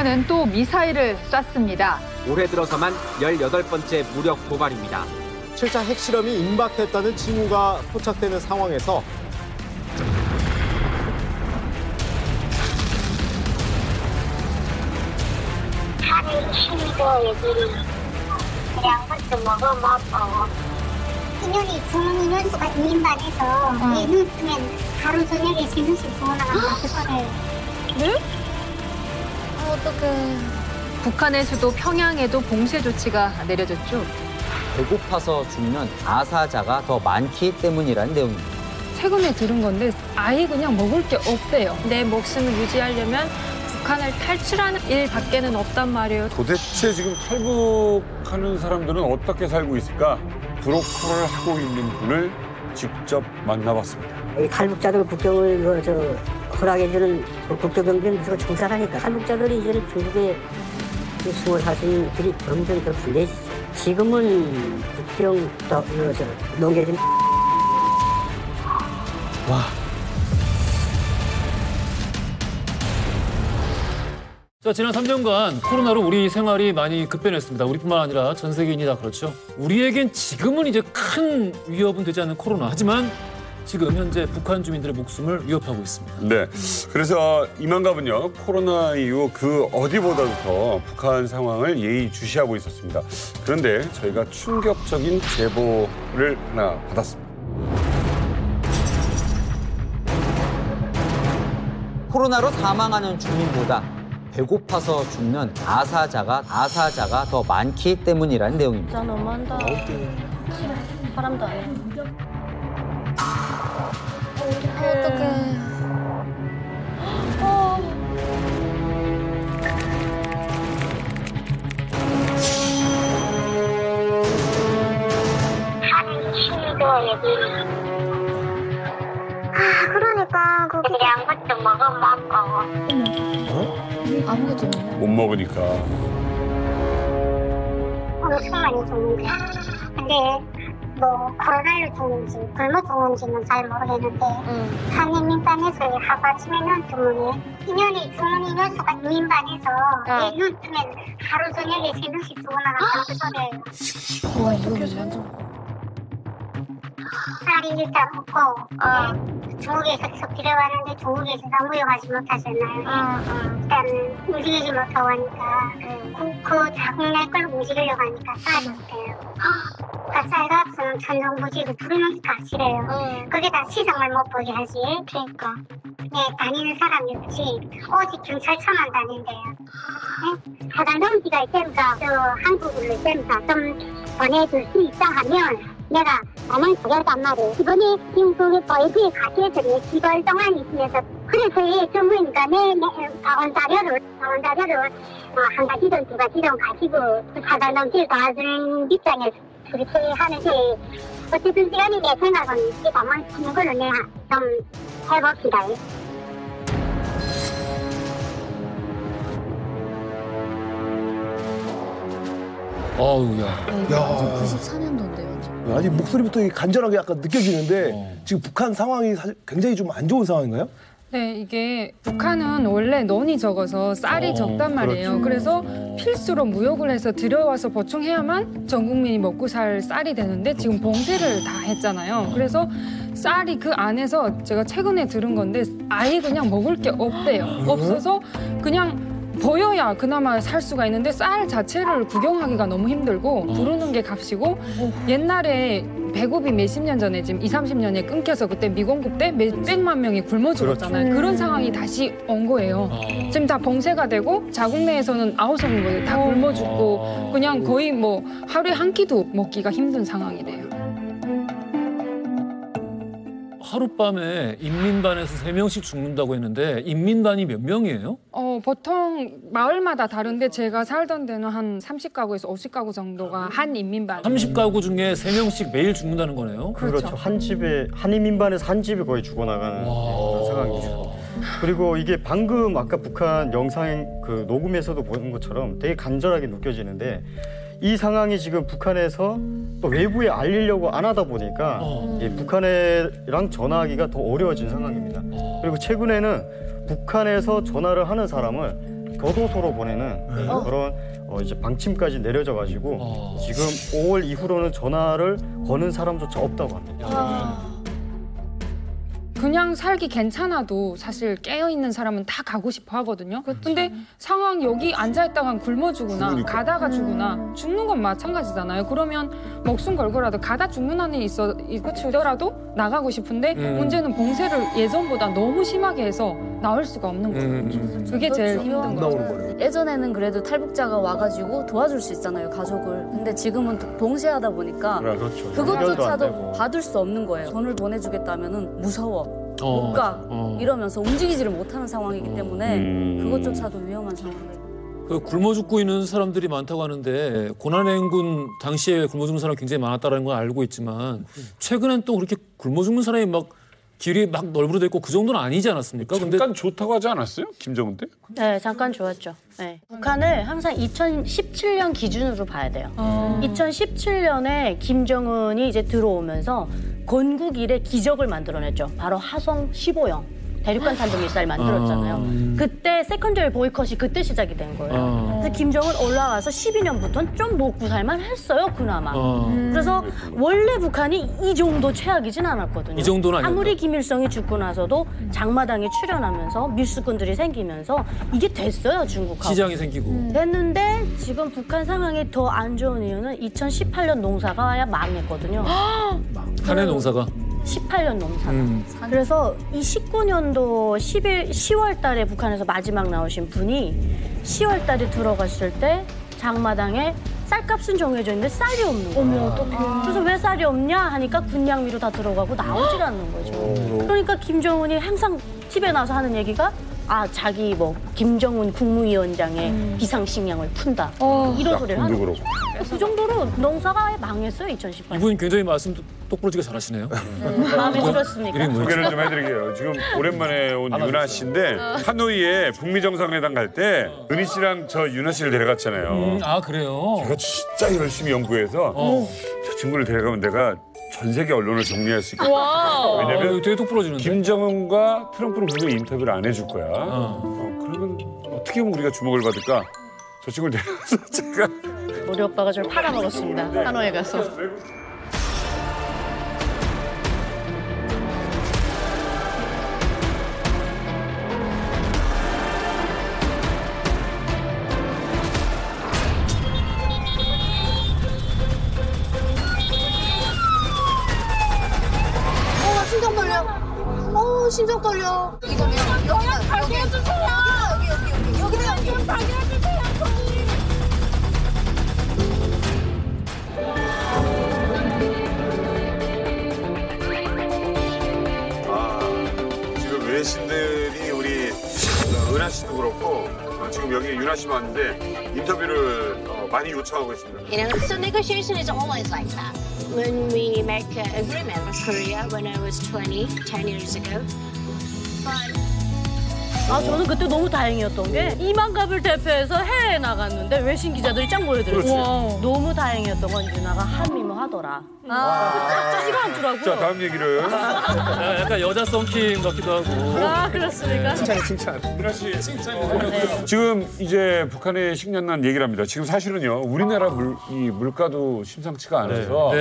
북한은 또 미사일을 쐈습니다. 올해 들어서만 18번째 무력 도발입니다. 7차 핵실험이 임박했다는 징후가 포착되는 상황에서 하는 힘도 여기 양것도 먹어먹고 인연이 좋은 인원수가 인민반에서 눈 뜨면 하루 저녁에 3명씩 죽어나간다 그 소리를. 네? 어떡해. 북한의 수도 평양에도 봉쇄 조치가 내려졌죠. 배고파서 죽는 아사자가 더 많기 때문이라는 내용입니다. 최근에 들은 건데 아예 그냥 먹을 게 없대요. 내 목숨을 유지하려면 북한을 탈출하는 일밖에는 없단 말이에요. 도대체 지금 탈북하는 사람들은 어떻게 살고 있을까? 브로커를 하고 있는 분을 직접 만나봤습니다. 이 탈북자들 국경을 허락해주는 국토경비는 무조건 청산하니까 탈북자들이 이제 중국에 숨을 사시는 들이 점점 더 불리해지죠. 지금은 국경 농계진 와. 자, 지난 3년간 코로나로 우리 생활이 많이 급변했습니다. 우리뿐만 아니라 전 세계인이 다 그렇죠. 우리에겐 지금은 이제 큰 위협은 되지 않는 코로나. 하지만 지금 현재 북한 주민들의 목숨을 위협하고 있습니다. 네, 그래서 이만갑은요, 코로나 이후 그 어디보다도 더 북한 상황을 예의주시하고 있었습니다. 그런데 저희가 충격적인 제보를 하나 받았습니다. 코로나로 사망하는 주민보다 배고파서 죽는 아사자가 더 많기 때문이라는 내용입니다. 진짜 너무한다. 사람도 안 해. 어떡해. 하는 힘도 여기 그러니까 그 양것도 먹어먹고 아무것도 없네. 못 먹으니까. 엄청 많이 죽는데 근데 뭐 코로나로 죽는지 굶어 죽는지는 잘 모르겠는데 한인민반에서 하루아침에는 주문이 인연이 죽는 인원수가 인민반에서 눈 뜨면 하루 저녁에 3명씩 죽어나간다 그 소리예요. 와, 이거 완전. 쌀이 일단 없고 중국에서 계속 들여왔는데 중국에서 무역하지 못하잖아요. 일단은 움직이지 못하고 하니까 그 자국내 걸 움직이려고 하니까 쌀이 없대요. 쌀값은 천정부지고 부르는 값이래요. 그게 다 시장을 못 보게 하지. 그러니까. 네, 다니는 사람이 없지. 오직 경찰차만 다닌대요. 네? 하단 넘기가 있으니까 한국으로 있으니까 좀 보내줄 수 있다 하면 내가 나만 보겠단 말이에요. 이번에 지금 그 외부에 가시에서 10월 동안 있으면서 그래서 전부니까 내 자원 자료를 한 가지든 두 가지든 가지고 사달 넘길 도와주는 입장에서 그렇게 하는데 어쨌든 시간이 내 생각은 이게 다만 하는 걸로 내가 좀 해봅시다. 어우야. 94년도인데 완전. 아직 목소리부터 간절하게 약간 느껴지는데 지금 북한 상황이 굉장히 좀 안 좋은 상황인가요? 네, 이게 북한은 원래 논이 적어서 쌀이 적단 말이에요. 그래서 필수로 무역을 해서 들여와서 보충해야만 전 국민이 먹고 살 쌀이 되는데 지금 봉쇄를 다 했잖아요. 그래서 쌀이 그 안에서 제가 최근에 들은 건데 아예 그냥 먹을 게 없대요. 없어서 그냥 보여야 그나마 살 수가 있는데 쌀 자체를 구경하기가 너무 힘들고 부르는 게 값이고 옛날에 배급이 몇십 년 전에 지금 30년에 끊겨서 그때 미공급 때 몇백만 명이 굶어 죽었잖아요. 그런 상황이 다시 온 거예요. 지금 다 봉쇄가 되고 자국 내에서는 아우성인 거예요. 다 굶어 죽고 그냥 거의 뭐 하루에 한 끼도 먹기가 힘든 상황이래요. 하룻밤에 인민반에서 3명씩 죽는다고 했는데 인민반이 몇 명이에요? 보통 마을마다 다른데 제가 살던 데는 한 30가구에서 50가구 정도가 한 인민반. 30가구 중에 3명씩 매일 죽는다는 거네요? 그렇죠. 한 집에 한 인민반에서 한 집이 거의 죽어나가는 그런 상황이죠. 그리고 이게 방금 아까 북한 영상 그 녹음에서도 본 것처럼 되게 간절하게 느껴지는데 이 상황이 지금 북한에서 또 외부에 알리려고 안 하다 보니까 북한이랑 전화하기가 더 어려워진 상황입니다. 그리고 최근에는 북한에서 전화를 하는 사람을 교도소로 보내는 그런 이제 방침까지 내려져가지고 지금 5월 이후로는 전화를 거는 사람조차 없다고 합니다. 그냥 살기 괜찮아도 사실 깨어있는 사람은 다 가고 싶어 하거든요. 근데 상황 여기 앉아있다가 굶어 죽거나 가다가 죽거나 죽는 건 마찬가지잖아요. 그러면 목숨 걸고라도 가다 죽는 한이 있더라도 나가고 싶은데 문제는 봉쇄를 예전보다 너무 심하게 해서 나올 수가 없는 거예요. 그게 제일 힘든 거죠. 예전에는 그래도 탈북자가 와가지고 도와줄 수 있잖아요, 가족을. 근데 지금은 봉쇄하다 보니까 그렇죠. 그것조차도 받을 수 없는 거예요. 돈을 보내주겠다면은 무서워. 못 가. 이러면서 움직이지를 못하는 상황이기 때문에 그것조차도 위험한 상황이에요. 그 굶어 죽고 있는 사람들이 많다고 하는데 고난행군 당시에 굶어 죽는 사람이 굉장히 많았다는 건 알고 있지만 최근엔 또 그렇게 굶어 죽는 사람이 막 길이 막 널브러져 있고 그 정도는 아니지 않았습니까? 잠깐 좋다고 하지 않았어요? 김정은 때? 네, 잠깐 좋았죠. 네. 북한을 항상 2017년 기준으로 봐야 돼요. 2017년에 김정은이 이제 들어오면서 건국 이래 기적을 만들어냈죠. 바로 화성 15형. 대륙간 탄도미사일 만들었잖아요. 그때 세컨더리 보이콧이 그때 시작이 된 거예요. 그래서 김정은 올라와서 12년부터는 좀 먹고 살만 했어요, 그나마. 그래서 원래 북한이 이 정도 최악이진 않았거든요. 이 정도는 아니었다. 아무리 김일성이 죽고 나서도 장마당에 출연하면서 밀수꾼들이 생기면서 이게 됐어요, 중국하고. 시장이 생기고. 됐는데 지금 북한 상황이 더 안 좋은 이유는 2018년 농사가 와야 망했거든요. 한 해 농사가. 18년 농사가. 그래서 이 19년도 10월 달에 북한에서 마지막 나오신 분이 10월 달에 들어갔을 때 장마당에 쌀값은 정해져 있는데 쌀이 없는 거예요. 어머, 어떡해. 그래서 왜 쌀이 없냐 하니까 군량미로 다 들어가고 나오질 않는 거죠. 그러니까 김정은이 항상 집에 나와서 하는 얘기가 자기 김정은 국무위원장의 비상식량을 푼다. 이런 소리를 하는 거죠. 그 정도로 농사가 아예 망했어요, 2018년. 이분 굉장히 말씀 똑부러지게 잘하시네요. 마음에 들었습니까? 소개를 좀 해드릴게요. 지금 오랜만에 온 유나 씨인데 하노이에 북미 정상회담 갈 때 은희 씨랑 저 유나 씨를 데려갔잖아요. 그래요? 제가 진짜 열심히 연구해서 저 친구를 데려가면 내가 전 세계 언론을 정리할 수 있겠다. 왜냐면 되게 똑부러지는데? 김정은과 트럼프는 분명히 인터뷰를 안 해줄 거야. 그러면 어떻게 하면 우리가 주목을 받을까? 저 친구를 데려가서 제가 우리 오빠가 저를 팔아먹었습니다. 하노이에 가서. 심장 떨려. 심장 떨려. 여기다 가게 해주세요. 여기다 좀 가게 해주세요. 지금 외신들이 우리 은하 씨도 그렇고 지금 여기 유나 씨 왔는데 인터뷰를 많이 요청하고 있습니다. You know, so negotiation is always like that. When we make an agreement with Korea when I was 10 years ago. 저는 그때 너무 다행이었던 게 이만갑을 대표해서 해외에 나갔는데 외신 기자들이 쫙 모여들었어요. 너무 다행이었던 건 유나가 한미모하더라. 이거 하더라고요. 자, 다음 얘기를. 약간 여자 썬킴 같기도 하고. 그렇습니까? 칭찬. 유나 씨, 칭찬. 지금 이제 북한의 식량난 얘기를 합니다. 지금 사실은요, 우리나라 물가도 심상치가 않아서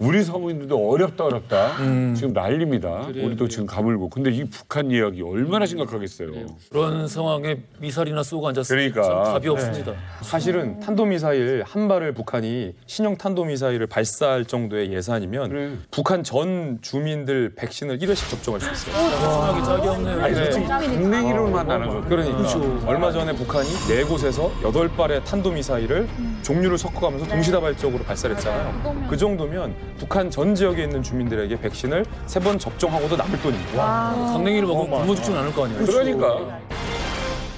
우리 서민들도 어렵다. 지금 난립니다. 우리도 지금 가물고. 근데 이 북한 이야기 얼마나 심각하겠어요. 그런 상황에 미사일이나 쏘고 앉았으면 그러니까. 참 답이 없습니다. 사실은 탄도미사일 한 발을 북한이 신형 탄도미사일을 발사할 정도의 예산이면 북한 전 주민들 백신을 1회씩 접종할 수 있어요. 짝이 없네요. 아니, 솔직히 강냉이로만 나눠서. 그러니까 얼마 전에 북한이 4곳에서 8발의 탄도미사일을 종류를 섞어가면서 동시다발적으로 발사했잖아요. 그 정도면 북한 전 지역에 있는 주민들에게 백신을 3번 접종하고도 남을 돈입니다. 강냉이를 먹으면 굶어 죽진 않을 거 아니에요. 그러니까.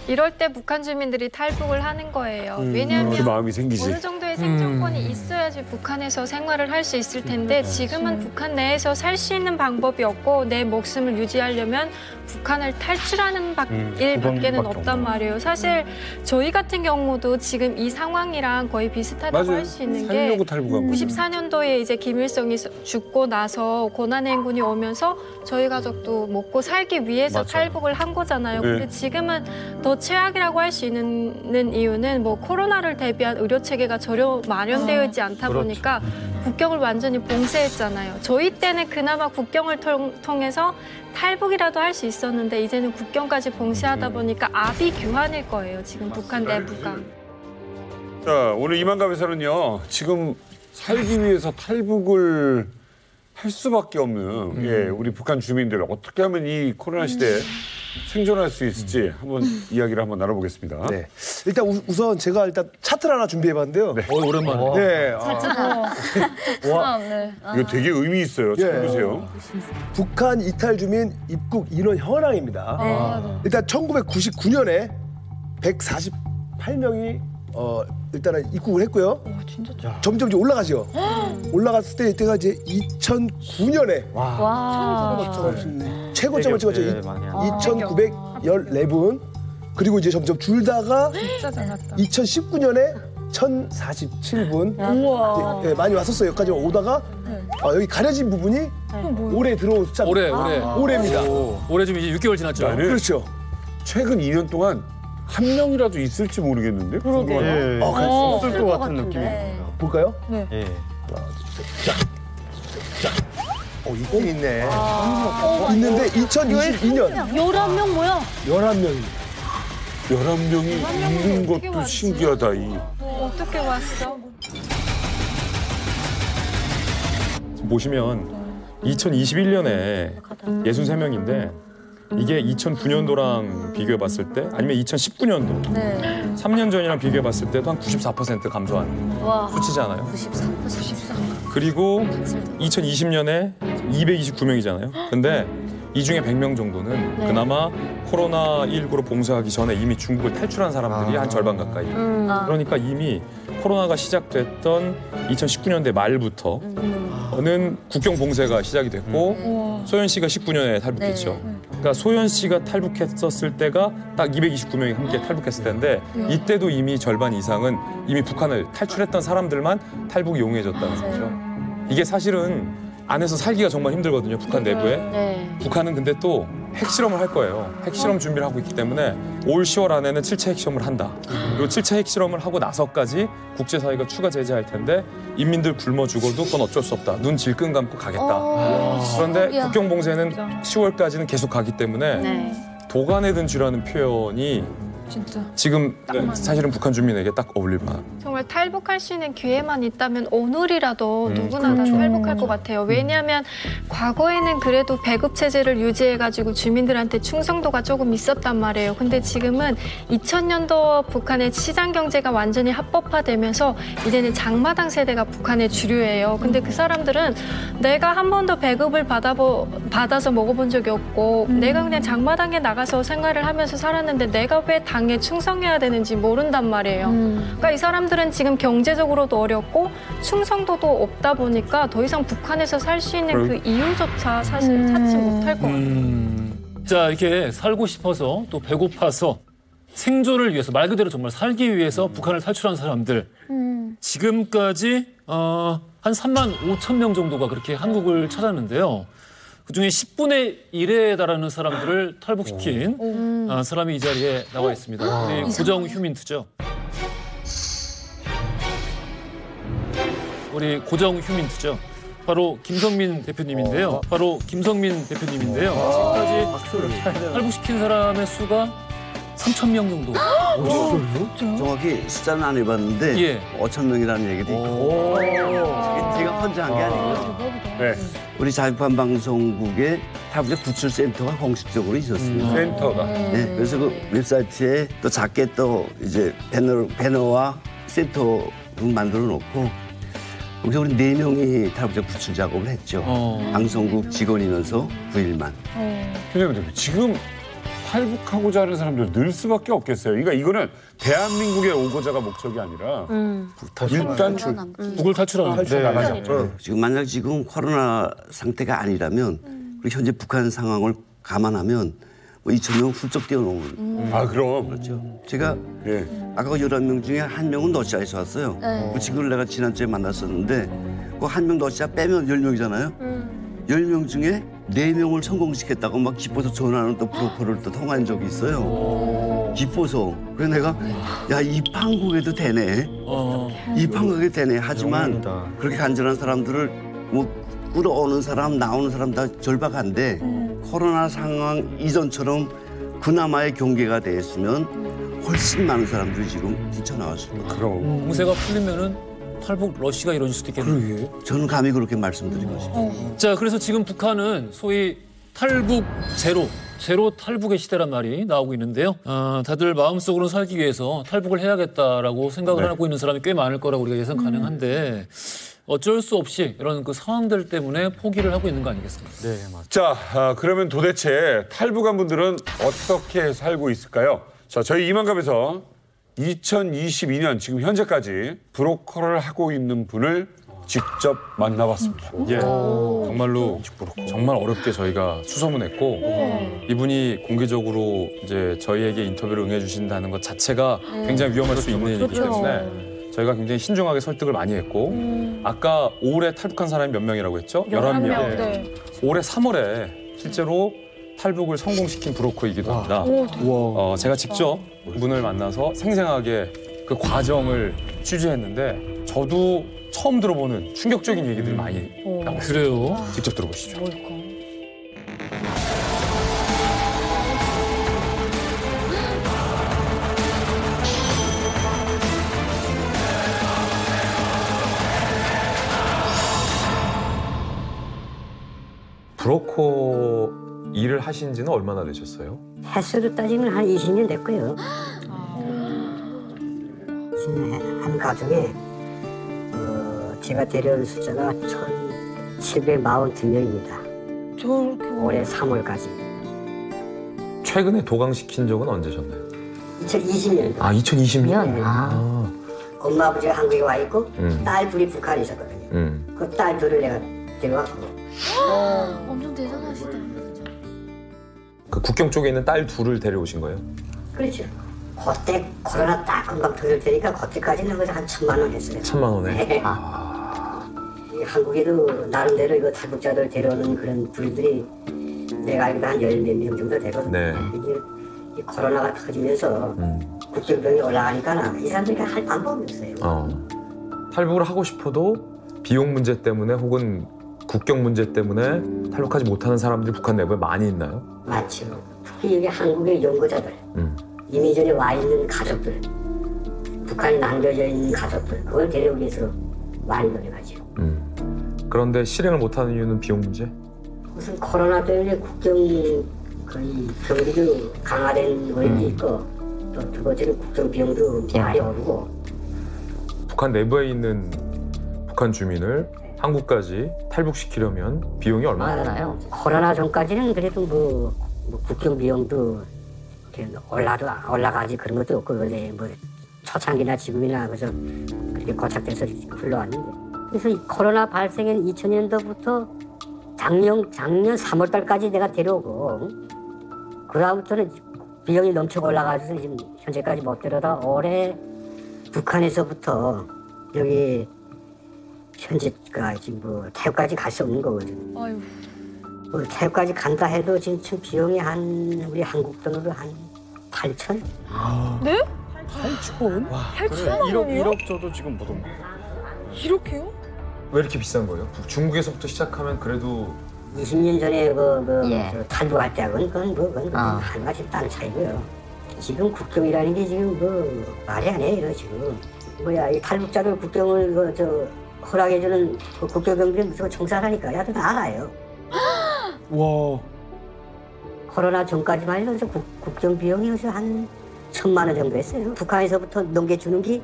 이럴 때 북한 주민들이 탈북을 하는 거예요. 그 왜냐하면 마음이 생기지. 어느 정도의 정도의 생존권이 있어야지 북한에서 생활을 할 수 있을 텐데 지금은 북한 내에서 살 수 있는 방법이 없고 내 목숨을 유지하려면 북한을 탈출하는 일밖에는 없단 말이에요. 사실 저희 같은 경우도 지금 이 상황이랑 거의 비슷하다고 할 수 있는 게 94년도에 이제 김일성이 죽고 나서 고난행군이 오면서 저희 가족도 먹고 살기 위해서 탈북을 한 거잖아요. 근데 지금은 더 최악이라고 할 수 있는 이유는 뭐 코로나를 대비한 의료 체계가 전혀 마련되어 있지 않다 보니까 국경을 완전히 봉쇄했잖아요. 저희 때는 그나마 국경을 통해서 탈북이라도 할 수 있었는데 이제는 국경까지 봉쇄하다 보니까 아비규환일 거예요. 지금 북한 내부가. 자, 오늘 이만갑 에서는요. 지금 살기 위해서 탈북을 할 수밖에 없는 예, 우리 북한 주민들 어떻게 하면 이 코로나 시대에 생존할 수 있을지 한번 이야기를 한번 나눠보겠습니다. 네. 일단 우선 제가 일단 차트를 하나 준비해봤는데요. 네. 오랜만에. 네. 와, 이거 되게 의미 있어요. 잘 보세요. 북한 이탈 주민 입국 인원 현황입니다. 일단 1999년에 148명이 일단은 입국을 했고요. 점점 이제 올라가죠. 올라갔을 때 이때가 이제 2009년에 최고점을 찍었죠. 2,914분. 그리고 이제 점점 줄다가 2019년에 1,047분. 네, 많이 왔었어요. 여기까지 오다가 여기 가려진 부분이 올해 들어온 숫자입니다. 올해입니다. 올해 지금 이제 6개월 지났죠. 그렇죠. 최근 2년 동안 한 명이라도 있을지 모르겠는데. 예, 없을 것 같은 느낌이. 볼까요? 네. 예. 있긴 있네. 있는데 2022년 11명 뭐야? 11명입니다. 11명이 있는 것도 신기하다. 어떻게 왔어? 보시면 2021년에 63명인데 이게 2009년도랑 비교해 봤을 때 아니면 2019년도 3년 전이랑 비교해 봤을 때도 한 94% 감소한 수치잖아요. 94%. 그리고 2020년에 229명이잖아요. 근데 이 중에 100명 정도는 그나마 코로나19로 봉쇄하기 전에 이미 중국을 탈출한 사람들이 한 절반 가까이. 그러니까 이미 코로나가 시작됐던 2019년대 말부터는 국경 봉쇄가 시작이 됐고 소연 씨가 19년에 탈북했죠. 그러니까 소연 씨가 탈북했었을 때가 딱 229명이 함께 탈북했을 때인데 이때도 이미 절반 이상은 이미 북한을 탈출했던 사람들만 탈북이 용이해졌다는 거죠. 이게 사실은 안에서 살기가 정말 힘들거든요, 북한 내부에. 북한은 근데 또 핵실험을 할 거예요. 핵실험 준비를 하고 있기 때문에 올 10월 안에는 7차 핵실험을 한다. 그리고 7차 핵실험을 하고 나서까지 국제사회가 추가 제재할 텐데 인민들 굶어 죽어도 그건 어쩔 수 없다. 눈 질끈 감고 가겠다. 그런데 국경 봉쇄는 10월까지는 계속 가기 때문에 도간에 든 쥐라는 표현이 진짜. 지금 사실은 북한 주민에게 딱 어울릴 만한. 정말 탈북할 수 있는 기회만 있다면 오늘이라도 누구나 다 탈북할 것 같아요. 왜냐하면 과거에는 그래도 배급 체제를 유지해가지고 주민들한테 충성도가 조금 있었단 말이에요. 근데 지금은 2000년도 북한의 시장 경제가 완전히 합법화되면서 이제는 장마당 세대가 북한의 주류예요. 근데 그 사람들은 내가 한 번도 배급을 받아서 먹어본 적이 없고 내가 그냥 장마당에 나가서 생활을 하면서 살았는데 내가 왜 당에 충성해야 되는지 모른단 말이에요. 그러니까 이 사람들은 지금 경제적으로도 어렵고 충성도도 없다 보니까 더 이상 북한에서 살 수 있는 그 이유조차 사실 찾지 못할 것 같아요. 자, 이렇게 살고 싶어서 또 배고파서 생존을 위해서 말 그대로 정말 살기 위해서 북한을 탈출한 사람들 지금까지 한 3만 5천 명 정도가 그렇게 한국을 찾았는데요. 그중에 10분의 1에 달하는 사람들을 탈북시킨 사람이 이 자리에 나와 있습니다. 우리 고정 휴민트죠. 우리 고정 휴민트죠. 바로 김성민 대표님인데요. 지금까지 탈북시킨 사람의 수가 3,000명 정도. 정확히 숫자는 안 해봤는데 5,000명이라는 얘기도 있고 제가 혼자 한 게 아니고요. 우리 자유판 방송국에 탈북자 구출센터가 공식적으로 있었습니다. 센터가. 네, 그래서 그 웹사이트에 또 작게 또 이제 배너와 센터를 만들어 놓고 거기서 우리 4명이 탈북자 구출 작업을 했죠. 방송국 직원이면서 9일만. 선생님, 지금 탈북하고자 하는 사람들 늘 수밖에 없겠어요. 그러니까 이거는 대한민국에 오고자가 목적이 아니라 일단 북을 탈출하는 거죠. 지금 만약 지금 코로나 상태가 아니라면 그리고 현재 북한 상황을 감안하면 뭐 2,000명 훌쩍 뛰어넘은. 아 그럼. 그렇죠. 제가 아까 11명 중에 한 명은 러시아에서 왔어요. 그 친구를 내가 지난주에 만났었는데 그 한 명 러시아 빼면 10명이잖아요. 10명 중에 4명을 성공시켰다고 막 기뻐서 전화하는 또 브로커를 또 통화한 적이 있어요. 기뻐서. 그래서 내가 야, 이 판국에도 되네. 이 판국에 되네. 하지만 그렇게 간절한 사람들을 뭐 끌어오는 사람, 나오는 사람 다 절박한데 코로나 상황 이전처럼 그나마의 경계가 됐으면 훨씬 많은 사람들이 지금 뛰쳐나왔을 거예요. 그럼. 공세가 풀리면은 탈북 러시가 이루어질 수도 있겠네요. 저는 감히 그렇게 말씀드리고 싶어요. 자, 그래서 지금 북한은 소위 탈북 제로 탈북의 시대란 말이 나오고 있는데요. 다들 마음속으로 살기 위해서 탈북을 해야겠다라고 생각을 하고 있는 사람이 꽤 많을 거라고 우리가 예상 가능한데 어쩔 수 없이 이런 그 상황들 때문에 포기를 하고 있는 거 아니겠습니까? 네, 맞습니다. 자, 그러면 도대체 탈북한 분들은 어떻게 살고 있을까요? 자, 저희 이만갑에서 2022년 지금 현재까지 브로커를 하고 있는 분을 직접 만나봤습니다. 예, 정말로 정말 어렵게 저희가 수소문했고 이분이 공개적으로 이제 저희에게 인터뷰를 응해주신다는 것 자체가 굉장히 위험할 수 있는 일이기 때문에 저희가 굉장히 신중하게 설득을 많이 했고 아까 올해 탈북한 사람이 몇 명이라고 했죠? 11명. 네. 올해 3월에 실제로 탈북을 성공시킨 브로커이기도 합니다. 제가 직접 분을 만나서 생생하게 그 과정을 취재했는데 저도 처음 들어보는 충격적인 얘기들이 많이 나왔어요. 그래요? 직접 들어보시죠. 브로커 일을 하신 지는 얼마나 되셨어요? 횟수로 따지면 한 20년 됐고요. 한 가정에 제가 데려온 숫자가 1,742명입니다. 올해 3월까지. 최근에 도강시킨 적은 언제셨나요? 2020년. 아, 2020년? 네. 엄마 아버지가 한국에 와 있고 딸 둘이 북한에 있었거든요. 그 딸 둘을 내가 데려왔고. 엄청 대단하시다. 그 국경 쪽에 있는 딸 둘을 데려오신 거예요? 그렇죠. 그때 코로나 딱 금방 터질 테니까 그때까지는 그래서 한 1,000만 원 했어요. 1,000만 원에? 네. 이 한국에도 나름대로 이거 탈북자들 데려오는 그런 부류들이 내가 알기로 한 10몇 명 정도 되거든요. 네. 이제 이 코로나가 터지면서 국경병이 올라가니까 이 사람들이 할 방법이 없어요. 탈북을 하고 싶어도 비용 문제 때문에 혹은 국경 문제 때문에 탈북하지 못하는 사람들이 북한 내부에 많이 있나요? 많죠. 특히 여기 한국의 연구자들, 이미 전에 와 있는 가족들, 북한에 남겨져 있는 가족들, 그걸 데려오기 위해서 많이 노력하죠. 그런데 실행을 못하는 이유는 비용 문제? 우선 코로나 때문에 국경 거의 경비도 강화된 원인도 있고 또 두 번째는 국경 비용도 많이 오르고 북한 내부에 있는 북한 주민을 한국까지 탈북시키려면 비용이 얼마나 드나요? 코로나 전까지는 그래도 뭐 국경 비용도 올라가지 그런 것도 없고 그런데 뭐 초창기나 지금이나 그래서 그렇게 고착돼서 흘러왔는데 그래서 이 코로나 발생한 2000년도부터 작년 3월 달까지 내가 데려오고 그 다음부터는 비용이 넘쳐 올라가서 지금 현재까지 못 데려다 올해 북한에서부터 여기 현재까지 뭐 태국까지 갈 수 없는 거거든요. 뭐 태국까지 간다 해도 지금 비용이 우리 한국 돈으로 한 8천? 네? 8천? 8천만 원이요? 1억 줘도 지금 못 옵니다. 이렇게요? 왜 이렇게 비싼 거예요? 중국에서부터 시작하면 그래도 20년 전에 저 탈북할 때하고는 한 가지 다른 차이고요. 지금 국경이라는 게 지금 말이 안 해요 지금. 이 탈북자들 국경을 허락해주는 국경병들이 무슨 청산하니까 야들 다 알아요. 와. 코로나 전까지만 해도 국경 비용이 한 1,000만 원 정도 했어요. 북한에서부터 넘겨주는 게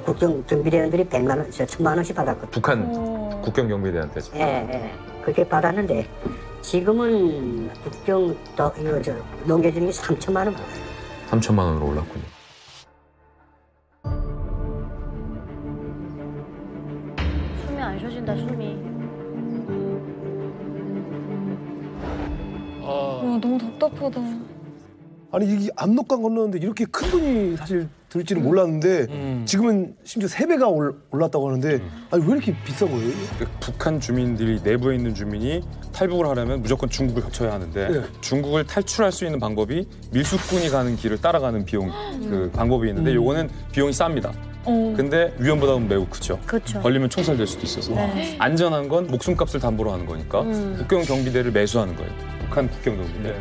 국경 경비대원들이 100만 원, 1,000만 원씩 받았거든요. 북한 국경 경비대한테. 예. 그렇게 받았는데 지금은 국경 넘겨주는 게 3천만 원. 3천만 원으로 올랐군요. 숨이 안 쉬어진다, 숨이. 너무 답답하다. 아니 이게 압록강 건너는데 이렇게 큰 돈이 사실 들지는 몰랐는데 지금은 심지어 3배가 올랐다고 하는데 아니 왜 이렇게 비싼 거예요? 북한 주민들이 내부에 있는 주민이 탈북을 하려면 무조건 중국을 거쳐야 하는데 네. 중국을 탈출할 수 있는 방법이 밀수꾼이 가는 길을 따라가는 비용 그 방법이 있는데 요거는 비용이 쌉니다. 근데 위험 부담은 매우 크죠. 그렇죠. 걸리면 총살될 수도 있어서 네. 안전한 건 목숨값을 담보로 하는 거니까 국경 경비대를 매수하는 거예요. 북한 국경 경비대.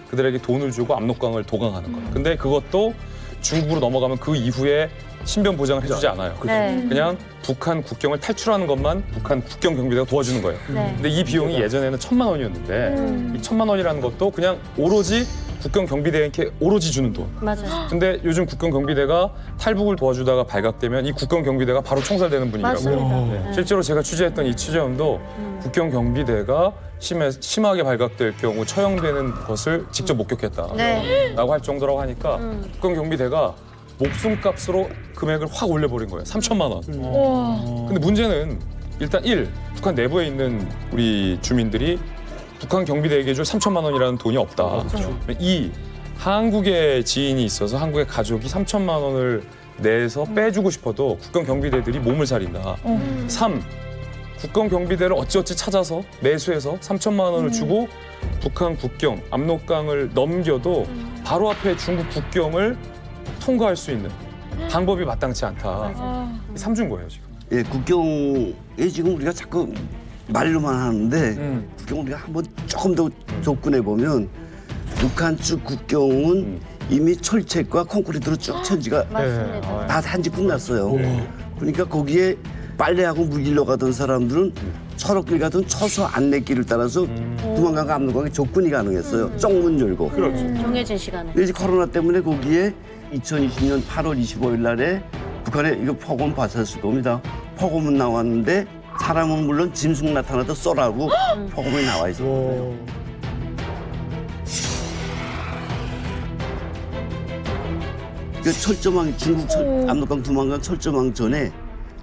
그들에게 돈을 주고 압록강을 도강하는 거예요. 근데 그것도 중국으로 넘어가면 그 이후에 신변 보장을 해주지 않아요. 네. 그냥 북한 국경을 탈출하는 것만 북한 국경 경비대가 도와주는 거예요. 네. 근데 이 비용이 예전에는 1,000만 원이었는데 이 1,000만 원이라는 것도 그냥 오로지 국경 경비대에게 오로지 주는 돈. 맞아요. 근데 요즘 국경 경비대가 탈북을 도와주다가 발각되면 이 국경 경비대가 바로 총살되는 분위기라고요. 맞습니다. 실제로 제가 취재했던 이 취재원도 국경 경비대가 심하게 발각될 경우 처형되는 것을 직접 목격했다라고 네. 할 정도라고 하니까 국경 경비대가 목숨값으로 금액을 확 올려버린 거예요. 3천만 원. 근데 문제는 일단 북한 내부에 있는 우리 주민들이 북한 경비대에게 줄 3천만 원이라는 돈이 없다. 그렇죠. 2. 한국에 지인이 있어서 한국의 가족이 3천만 원을 내서 빼주고 싶어도 국경 경비대들이 몸을 사린다. 3. 국경 경비대를 어찌어찌 찾아서 매수해서 3천만 원을 주고 북한 국경 압록강을 넘겨도 바로 앞에 중국 국경을 통과할 수 있는 방법이 마땅치 않다. 이 3주인 거예요 지금. 예, 국경에 지금 우리가 자꾸 말로만 하는데 국경 우리가 한번 조금 더 접근해 보면 북한 측 국경은 이미 철책과 콘크리트로 쭉 천지가 다 단지 끝났어요. 그러니까 거기에 빨래하고 무길로 가던 사람들은 철업길 같은 처소 안내길을 따라서 두만강 압록강에 접근이 가능했어요. 쪽문 열고. 정해진 시간에. 근데 이제 코로나 때문에 거기에 2020년 8월 25일 날에 북한에 이거 폭염 봤었을 겁니다. 폭염은 나왔는데 사람은 물론 짐승 나타나도 쏘라고 폭염이 나와 있었거든요. 그 철조망 중국 압록강 두만강 철조망 전에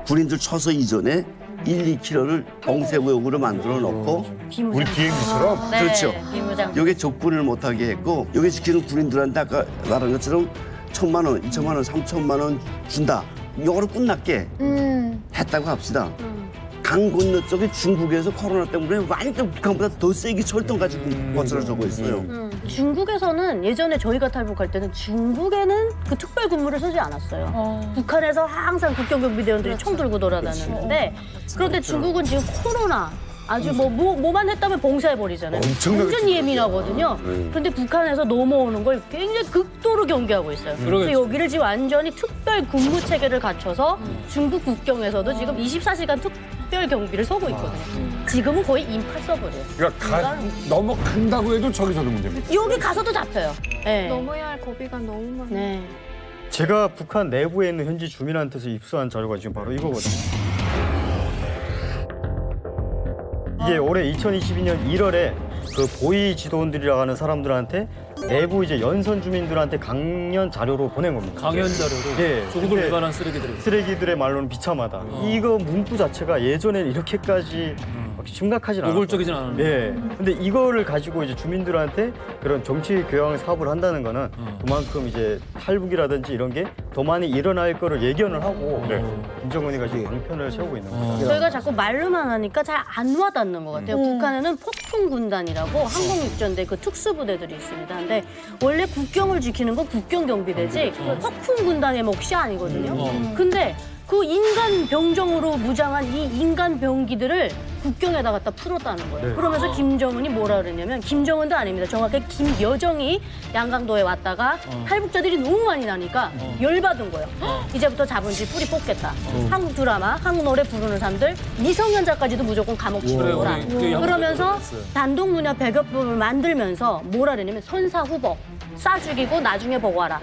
군인들 처서 이전에 1-2km를 봉쇄구역으로 만들어 놓고 우리 비행기처럼? 네, 그렇죠. 비무장. 여기 접근을 못하게 했고 여기 지키는 군인들한테 아까 말한 것처럼 1,000만 원, 2천만 원, 3천만 원 준다. 이거로 끝났게 했다고 합시다. 강 건너 쪽에 중국에서 코로나 때문에 많이 또 북한보다 더 세게 철통까지 거칠어지고 있어요. 중국에서는 예전에 저희가 탈북할 때는 중국에는 그 특별 근무를 서지 않았어요. 북한에서 항상 국경경비대원들이 총 들고 돌아다녔는데 그런데 중국은 지금 코로나 아주 뭐만 했다면 봉쇄해버리잖아요. 완전 예민하거든요. 그런데 북한에서 넘어오는 걸 굉장히 극도로 경계하고 있어요. 그래서 여기를 지금 완전히 특별 근무 체계를 갖춰서 중국 국경에서도 지금 24시간 특별 경비를 서고 있거든요. 지금은 거의 인파 써버려요. 그러니까 넘어간다고 해도 저기서도 문제입니다. 여기 가서도 잡혀요. 네. 넘어야 할 고비가 너무 많아요. 네. 제가 북한 내부에 있는 현지 주민한테서 입수한 자료가 지금 바로 이거거든요. 이게 올해 2022년 1월에 그 보위 지도원들이라고 하는 사람들한테 내부 이제 연선 주민들한테 강연 자료로 보낸 겁니다. 강연 자료로? 예. 조국을 위반한 쓰레기들. 쓰레기들의 말로는 비참하다. 이거 문구 자체가 예전에 이렇게까지 심각하진 않았어요. 노골적이진 않았는데. 예. 근데 이거를 가지고 이제 주민들한테 그런 정치 교양 사업을 한다는 거는 그만큼 이제 탈북이라든지 이런 게 더 많이 일어날 거를 예견을 하고 김정은이가 지금 방편을 세우고 있는 겁니다. 저희가 자꾸 말로만 하니까 잘 안 와닿는 것 같아요. 북한에는 폭풍군단이라고 항공육전대 그 특수부대들이 있습니다. 근데 원래 국경을 지키는 건 국경경비대지 폭풍군단의 몫이 아니거든요. 근데 그 인간 병정으로 무장한 이 인간 병기들을 국경에다 갖다 풀었다는 거예요. 네. 그러면서 김정은이 뭐라 그랬냐면 김정은도 아닙니다. 정확하게 김여정이 양강도에 왔다가 탈북자들이 너무 많이 나니까 열받은 거예요. 이제부터 자본주의 뿌리 뽑겠다. 한국 드라마, 한국 노래 부르는 사람들 미성년자까지도 무조건 감옥 집어넣어라. 그러면서 단독 문화 배격법을 만들면서 뭐라 그랬냐면 선사후복. 쏴 죽이고 나중에 보고하라.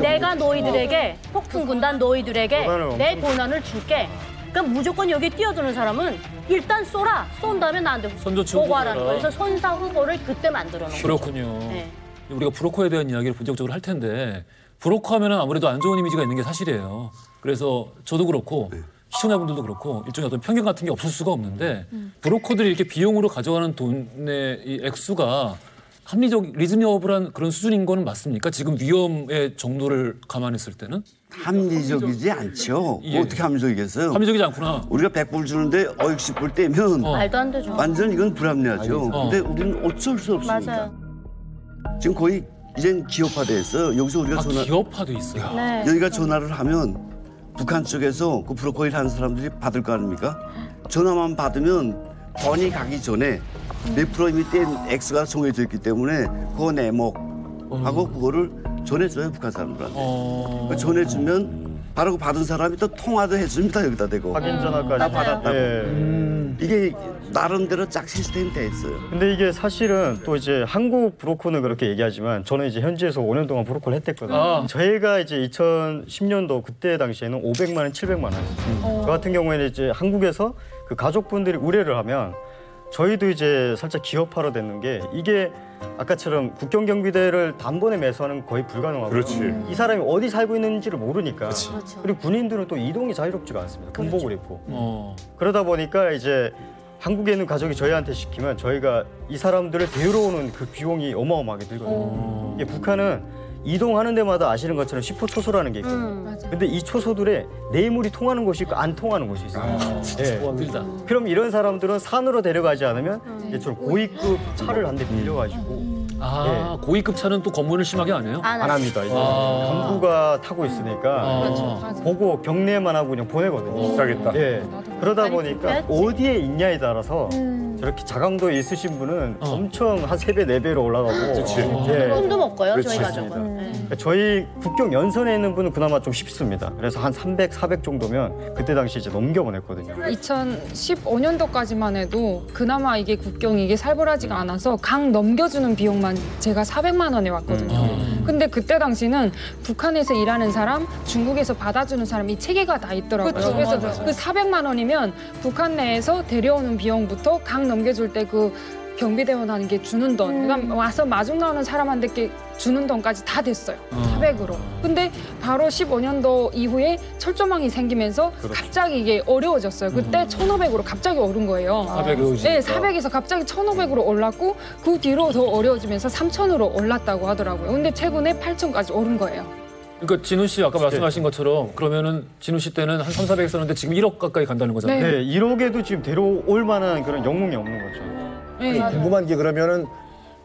내가 너희들에게 폭풍군단 너희들에게 내 고난을 줄게. 그러니까 무조건 여기 뛰어드는 사람은 일단 쏜 다음에 나한테 선조치고 보고하라는 거예요. 그래서 선사 후보를 그때 만들어 놓은 그렇군요. 네. 우리가 브로커에 대한 이야기를 본격적으로 할 텐데 브로커 하면은 아무래도 안 좋은 이미지가 있는 게 사실이에요. 그래서 저도 그렇고 시청자분들도 그렇고 일종의 어떤 편견 같은 게 없을 수가 없는데 브로커들이 이렇게 비용으로 가져가는 돈의 이 액수가 합리적 리즈너블한 그런 수준인 거는 맞습니까? 지금 위험의 정도를 감안했을 때는? 합리적이지 않죠. 예. 어떻게 합리적이겠어요? 합리적이지 않구나. 우리가 100불 주는데 60불 떼면 말도 안 되죠. 완전 이건 불합리하죠. 근데 우리는 어쩔 수 없습니다. 맞아요. 지금 거의 이젠 기업화돼 있어요. 여기서 우리가 기업화돼 있어요. 네. 여기가 전화를 하면 북한 쪽에서 그 브로커 일하는 사람들이 받을 거 아닙니까? 전화만 받으면 번이 가기 전에 몇 프로 이미 뗀 X가 정해져 있기 때문에 그거 내목 하고 그거를 전해줘요, 북한 사람들한테. 전해주면 바로 그 받은 사람이 또 통화도 해줍니다, 여기다 대고. 확인 전화까지. 다 받았다고. 예. 이게 나름대로 짝 시스템이 돼 있어요. 근데 이게 사실은 또 이제 한국 브로커는 그렇게 얘기하지만 저는 이제 현지에서 5년 동안 브로커를 했댔거든요. 저희가 이제 2010년도 그때 당시에는 500만 원, 700만 원. 저 같은 경우에는 이제 한국에서 그 가족분들이 의뢰를 하면 저희도 이제 살짝 기업화로 됐는 게 이게 아까처럼 국경경비대를 단번에 매수하는 거의 불가능하고 그렇지. 이 사람이 어디 살고 있는지를 모르니까 그리고 군인들은 또 이동이 자유롭지가 않습니다. 군복을 입고 그러다 보니까 이제 한국에 있는 가족이 저희한테 시키면 저희가 이 사람들을 데리러 오는 그 비용이 어마어마하게 들거든요. 이게 북한은 이동하는 데마다 아시는 것처럼 10호 초소라는 게 있거든요. 근데 이 초소들에 내물이 통하는 곳이 있고 안 통하는 곳이 있어요. 힘들다. 그럼 이런 사람들은 산으로 데려가지 않으면 이처럼 고위급 차를 한 대 빌려가지고 고위급 차는 또 검문을 심하게 안 해요? 안 합니다. 이제 간부가 타고 있으니까 보고 경례만 하고 그냥 보내거든요. 비싸겠다. 예. 그러다 보니까 어디에 있냐에 따라서 저렇게 자강도에 있으신 분은 엄청 한 3배, 4배로 올라가고 꿈도 못 꿔요, 저희 그렇지. 가족은. 그러니까 저희 국경 연선에 있는 분은 그나마 좀 쉽습니다. 그래서 한 300, 400 정도면 그때 당시 이제 넘겨보냈거든요. 2015년도까지만 해도 그나마 이게 국경이 이게 살벌하지가 않아서 강 넘겨주는 비용만 제가 400만 원에 왔거든요. 근데 그때 당시는 북한에서 일하는 사람, 중국에서 받아주는 사람 이 체계가 다 있더라고요. 그쵸, 그래서 맞아요. 그 400만 원이면 북한 내에서 데려오는 비용부터 강 넘겨줄 때 그 경비대원 하는 게 주는 돈, 그러니까 와서 마중 나오는 사람한테 주는 돈까지 다 됐어요. 400으로. 근데 바로 15년도 이후에 철조망이 생기면서 갑자기 이게 어려워졌어요. 그때 1,500으로 갑자기 오른 거예요. 400이 네, 400에서 갑자기 1,500으로 올랐고 그 뒤로 더 어려워지면서 3,000으로 올랐다고 하더라고요. 근데 최근에 8,000까지 오른 거예요. 그러니까 진우 씨 아까 말씀하신 것처럼 그러면은 진우 씨 때는 한 3, 400 썼는데 지금 1억 가까이 간다는 거잖아요. 네, 1억에도 지금 데려올 만한 그런 영웅이 없는 거죠. 궁금한 게 그러면은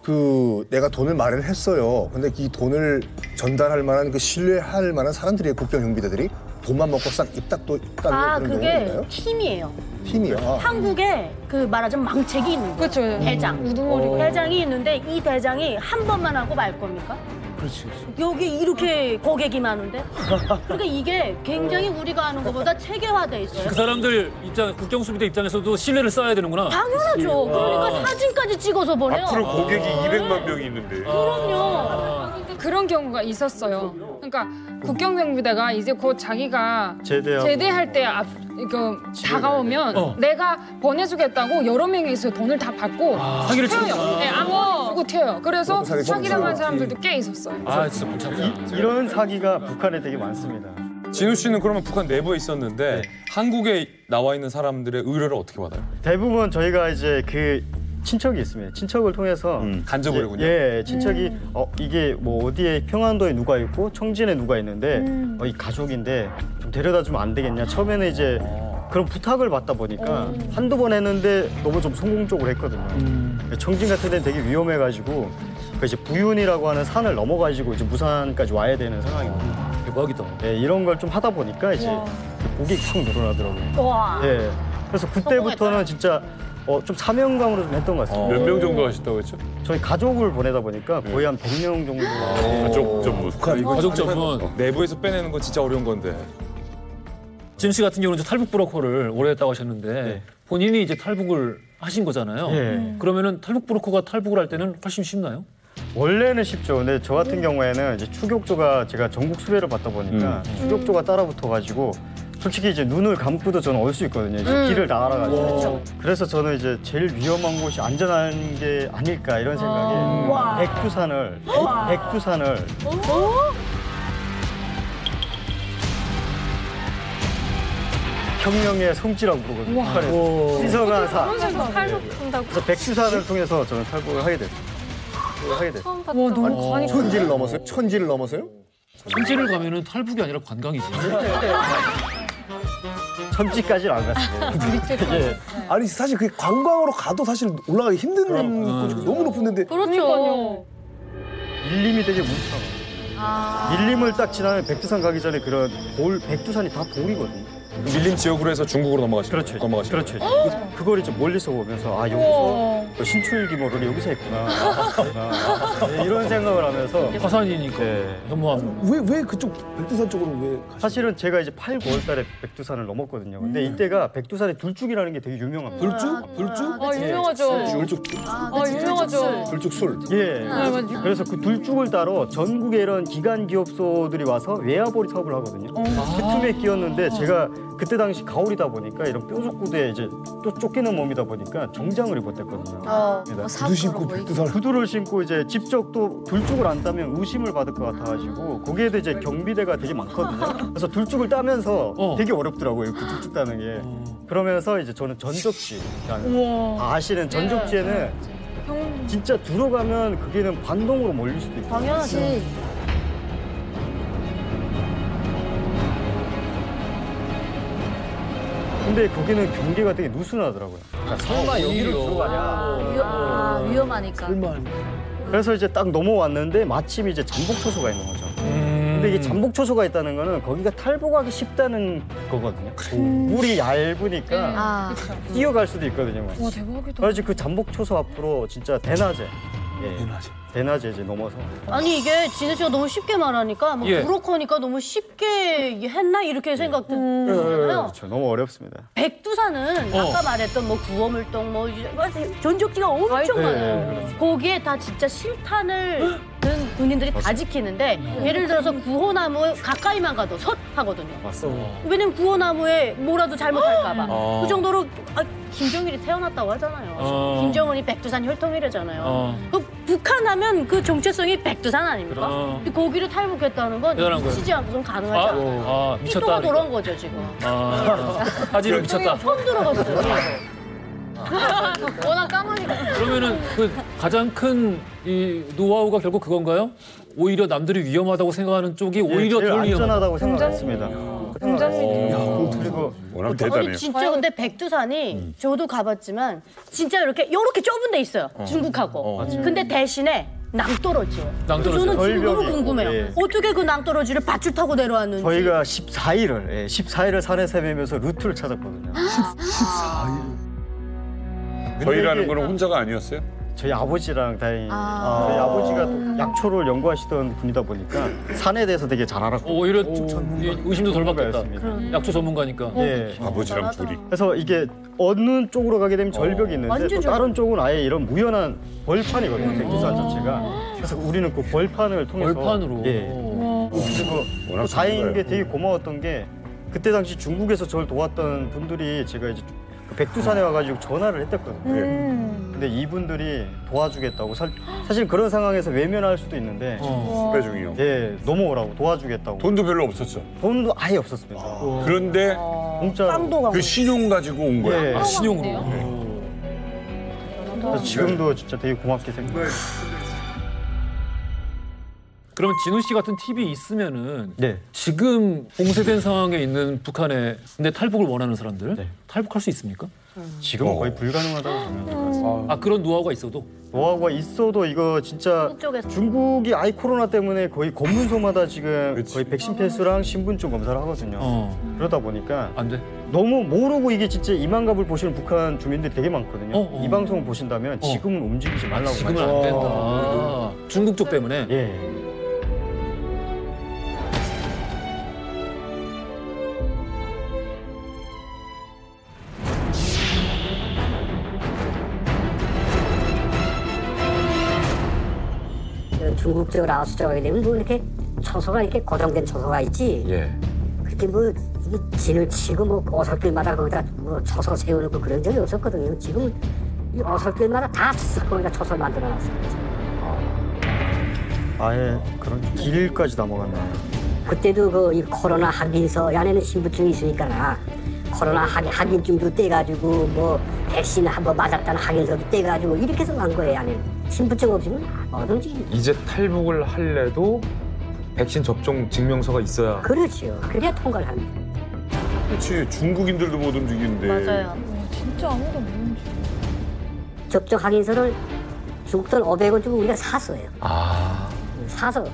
그 내가 돈을 마련을 했어요. 근데 이 돈을 전달할 만한 그 신뢰할 만한 사람들이 국경경비대들이 돈만 먹고 싹 입닥도 따는 그런 그게 경우가 있나요? 팀이에요. 팀이요. 한국에 그 말하자면 망책이 있는 거예요. 그렇죠. 대장. 우두머리가. 대장이 있는데 이 대장이 한 번만 하고 말 겁니까? 그렇지. 여기 이렇게 고객이 많은데? 그러니까 이게 굉장히 우리가 아는 것보다 체계화돼 있어요. 그 사람들 입장, 국경수비대 입장에서도 신뢰를 쌓아야 되는구나. 당연하죠. 그러니까 사진까지 찍어서 보내요. 앞으로 고객이 200만 명이 있는데. 그럼요. 그런 경우가 있었어요. 그러니까 국경경비대가 이제 곧 자기가 제대할 때 다가오면 내가 보내주겠다고 여러 명이서 돈을 다 받고 사기를 튀어요. 치는구나. 네, 아무 주고 튀어요. 그래서 사기 사기당한 사람들도 꽤 있었어요. 진짜 복잡하다. 이런 사기가 북한에 되게 많습니다. 진우 씨는 그러면 북한 내부에 있었는데 한국에 나와 있는 사람들의 의뢰를 어떻게 받아요? 대부분 저희가 이제 그 친척이 있습니다. 친척을 통해서 간접으로군요. 예, 친척이 이게 뭐 어디에 평안도에 누가 있고 청진에 누가 있는데 이 가족인데 좀 데려다 주면 안 되겠냐. 처음에는 이제 그런 부탁을 받다 보니까 한두 번 했는데 너무 좀 성공적으로 했거든요. 청진 같은 데는 되게 위험해가지고 이제 부윤이라고 하는 산을 넘어가지고 이제 무산까지 와야 되는 상황이거든요. 대박이다. 예, 이런 걸 좀 하다 보니까 이제 고객이 확 늘어나더라고요. 와. 예, 그래서 그때부터는 진짜 좀 사명감으로 좀 했던 것 같습니다. 몇 명 정도 하셨다고 했죠? 저희 가족을 보내다 보니까 거의 한 100명 정도. 가족 전문. 가족 전문. 내부에서 빼내는 건 진짜 어려운 건데. 진우 씨 같은 경우는 탈북 브로커를 오래 했다고 하셨는데 본인이 이제 탈북을 하신 거잖아요. 그러면은 탈북 브로커가 탈북을 할 때는 훨씬 쉽나요? 원래는 쉽죠. 근데 저 같은 경우에는 이제 추격조가 제가 전국 수배를 받다 보니까 추격조가 따라붙어가지고 솔직히 이제 눈을 감고도 저는 올 수 있거든요. 이제 길을 다 알아가지고. 그래서 저는 이제 제일 위험한 곳이 안전한 게 아닐까 이런 생각에 백두산을 혁명의 성지라고 부르거든요. 북한에서. 신성한 산. 그래서 백두산을 통해서 저는 탈북을 하게 됐어요. 너무 간이 천지를 넘었어요? 천지를 넘었어요? 천지를 가면은 탈북이 아니라 관광이지. 천지까지는 안 갔어요. 예. 아니 사실 그 관광으로 가도 사실 올라가기 힘든 곳이 너무 높은 데인데. 그렇죠. 밀림이 되게 뭉쳐. 밀림을 딱 지나면 백두산 가기 전에 그런 백두산이 다 돌이거든요. 밀림 지역으로 해서 중국으로 넘어가시는 그렇죠. 그걸 이제 멀리서 보면서 아 여기서 신출기모를 여기서 했구나. 네, 이런 생각을 하면서 화산이니까 현무암. 왜 그쪽 백두산 쪽으로 왜? 사실은 제가 이제 8, 9월달에 백두산을 넘었거든요. 근데 이때가 백두산의 둘쭉이라는 게 되게 유명합니다. 둘쭉? 유명하죠. 유명하죠. 둘쭉술. 예. 그래서 그 둘쭉을 따러 전국에 이런 기관 기업소들이 와서 외화벌이 사업을 하거든요. 그 틈에 끼었는데 제가 그때 당시 가을이다 보니까 이런 뾰족구두에 이제 또 쫓기는 몸이다 보니까 정장을 입었댔거든요. 구두 신고 백두산. 구두를 신고 이제 직접 또 둘쭉을 안 따면 의심을 받을 것 같아가지고 거기에도 이제 경비대가 되게 많거든요. 그래서 둘쭉을 따면서 되게 어렵더라고요. 그 둘쭉 따는 게. 그러면서 이제 저는 전적지. 다 아시는 전적지에는 진짜 들어가면 그게는 반동으로 몰릴 수도 있고. 당연하지. 근데 거기는 경계가 되게 느슨하더라고요. 그러니까 설마 여기를 들어가냐. 위험하니까. 그래서 이제 딱 넘어왔는데 마침 이제 잠복초소가 있는 거죠. 근데 이게 잠복초소가 있다는 거는 거기가 탈북하기 쉽다는 거거든요. 물이 얇으니까 뛰어갈 수도 있거든요. 와 대박이다. 그래서 그 잠복초소 앞으로 진짜 대낮에 대낮에 이제 넘어서. 아니 이게 진우 씨가 너무 쉽게 말하니까 뭐 브로커니까 너무 쉽게 했나 이렇게 생각되잖아요. 그렇죠. 너무 어렵습니다. 백두산은 아까 말했던 뭐 구호물동 뭐 전적지가 엄청 많아요. 거기에 다 진짜 실탄을 든 군인들이 다 지키는데 예를 들어서 구호나무 가까이만 가도 섰 하거든요. 맞습니다. 왜냐면 구호나무에 뭐라도 잘못할까 봐. 그 정도로 김정일이 태어났다고 하잖아요. 김정은이 백두산 혈통이래잖아요. 북한 하면 그 정체성이 백두산 아닙니까? 근데 거기를 탈북했다는 건 미치지 않고선 가능하지 않아요. 미쳤다. 돌아온 거죠 지금. 하지로 미쳤다. 처음 들어갔어요. 워낙 까마니까. 그러면은 그 가장 큰 이 노하우가 결국 그건가요? 오히려 남들이 위험하다고 생각하는 쪽이 오히려 덜 안전하다고 생각했습니다. 그리고 워낙 대단해요. 아니 진짜 근데 백두산이 저도 가봤지만 진짜 이렇게 좁은 데 있어요. 중국하고. 근데 대신에 낭떠러지예요. 저는 지금 너무 궁금해요. 어떻게 그 낭떠러지를 밧줄 타고 내려왔는지. 저희가 14일을 산에 헤매면서 루트를 찾았거든요. 14일. 저희라는 거는 혼자가 아니었어요? 저희 아버지랑 다행히 저희 아버지가 또 약초를 연구하시던 분이다 보니까 산에 대해서 되게 잘 알았고 오히려 의심도 덜 받겠다. 약초 전문가니까. 아버지랑 둘이. 그래서 이게 어느 쪽으로 가게 되면 절벽이 있는데 또 다른 쪽은 아예 이런 무연한 벌판이거든요. 백두산 자체가. 그래서 우리는 그 벌판을 통해서 벌판으로. 그리고 또 다행인 게 되게 고마웠던 게 그때 당시 중국에서 저를 도왔던 분들이 제가 이제 백두산에 와가지고 전화를 했댔거든요. 근데 이분들이 도와주겠다고 사실 그런 상황에서 외면할 수도 있는데 배중이요. 넘어오라고 도와주겠다고. 돈도 별로 없었죠. 돈도 아예 없었습니다. 그런데 공짜로 그 신용 가지고 온 거야. 신용으로. 지금도 진짜 되게 고맙게 생각해요. 그러면 진우 씨 같은 팁이 있으면은 지금 봉쇄된 상황에 있는 북한에 근데 탈북을 원하는 사람들 탈북할 수 있습니까? 지금은 거의 불가능하다고 생각합니다. 그런 노하우가 있어도? 노하우가 있어도 이거 진짜 중국이 아이 코로나 때문에 거의 검문소마다 지금 거의 백신 패스랑 신분증 검사를 하거든요. 그러다 보니까 안 돼. 너무 모르고 이게 진짜 이만갑을 보시는 북한 주민들이 되게 많거든요. 이 방송을 보신다면 지금은 움직이지 말라고. 지금은 안 된다. 중국 쪽 때문에? 중국 쪽으로 아웃 쪽하게 되면 뭐 이렇게 초소가 이렇게 고정된 초소가 있지. 그렇게 뭐 진을 치고 뭐 어설길마다 거기다 뭐 초소 세워놓고 그런 적이 없었거든요. 지금은 이 어설길마다 다 거기다 초소를 만들어놨어요. 아예 그런 길까지 넘어갔나요? 그때도 이 코로나 확인서 안에는 신분증이 있으니까 코로나 확인증도 떼가지고 뭐 백신 한번 맞았다는 확인서도 떼가지고 이렇게 해서 간 거예요. 안에는 신분증 없으면 뭐든지. 이제 탈북을 할래도 백신 접종 증명서가 있어야. 그렇죠. 그래야 통과를 합니다. 그렇지. 중국인들도 못 움직이는데. 맞아요. 진짜 아무도 못 움직여. 접종 확인서를 중국 돈 500원 주고 우리가 샀어요. 사서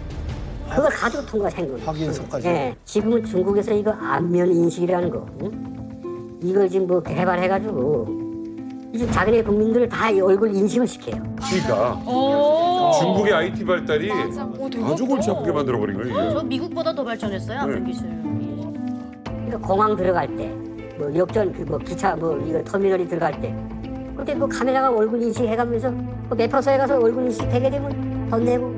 그걸 가지고 통과한 거예요. 확인서까지. 네. 지금은 중국에서 이거 안면 인식이라는 거, 이걸 지금 뭐 개발해가지고 이제 자기네 국민들을 다 얼굴 인식을 시켜요. 그러니까 중국의 IT 발달이 아주 골치 아프게 만들어버린 거예요. 이게. 저 미국보다 더 발전했어요. 안면 기술. 그러니까 공항 들어갈 때, 뭐 역전, 뭐 기차, 뭐 이거 터미널이 들어갈 때, 그때 그 카메라가 얼굴 인식해가면서 그 매표소에 가서 얼굴 인식하게 되면 돈 내고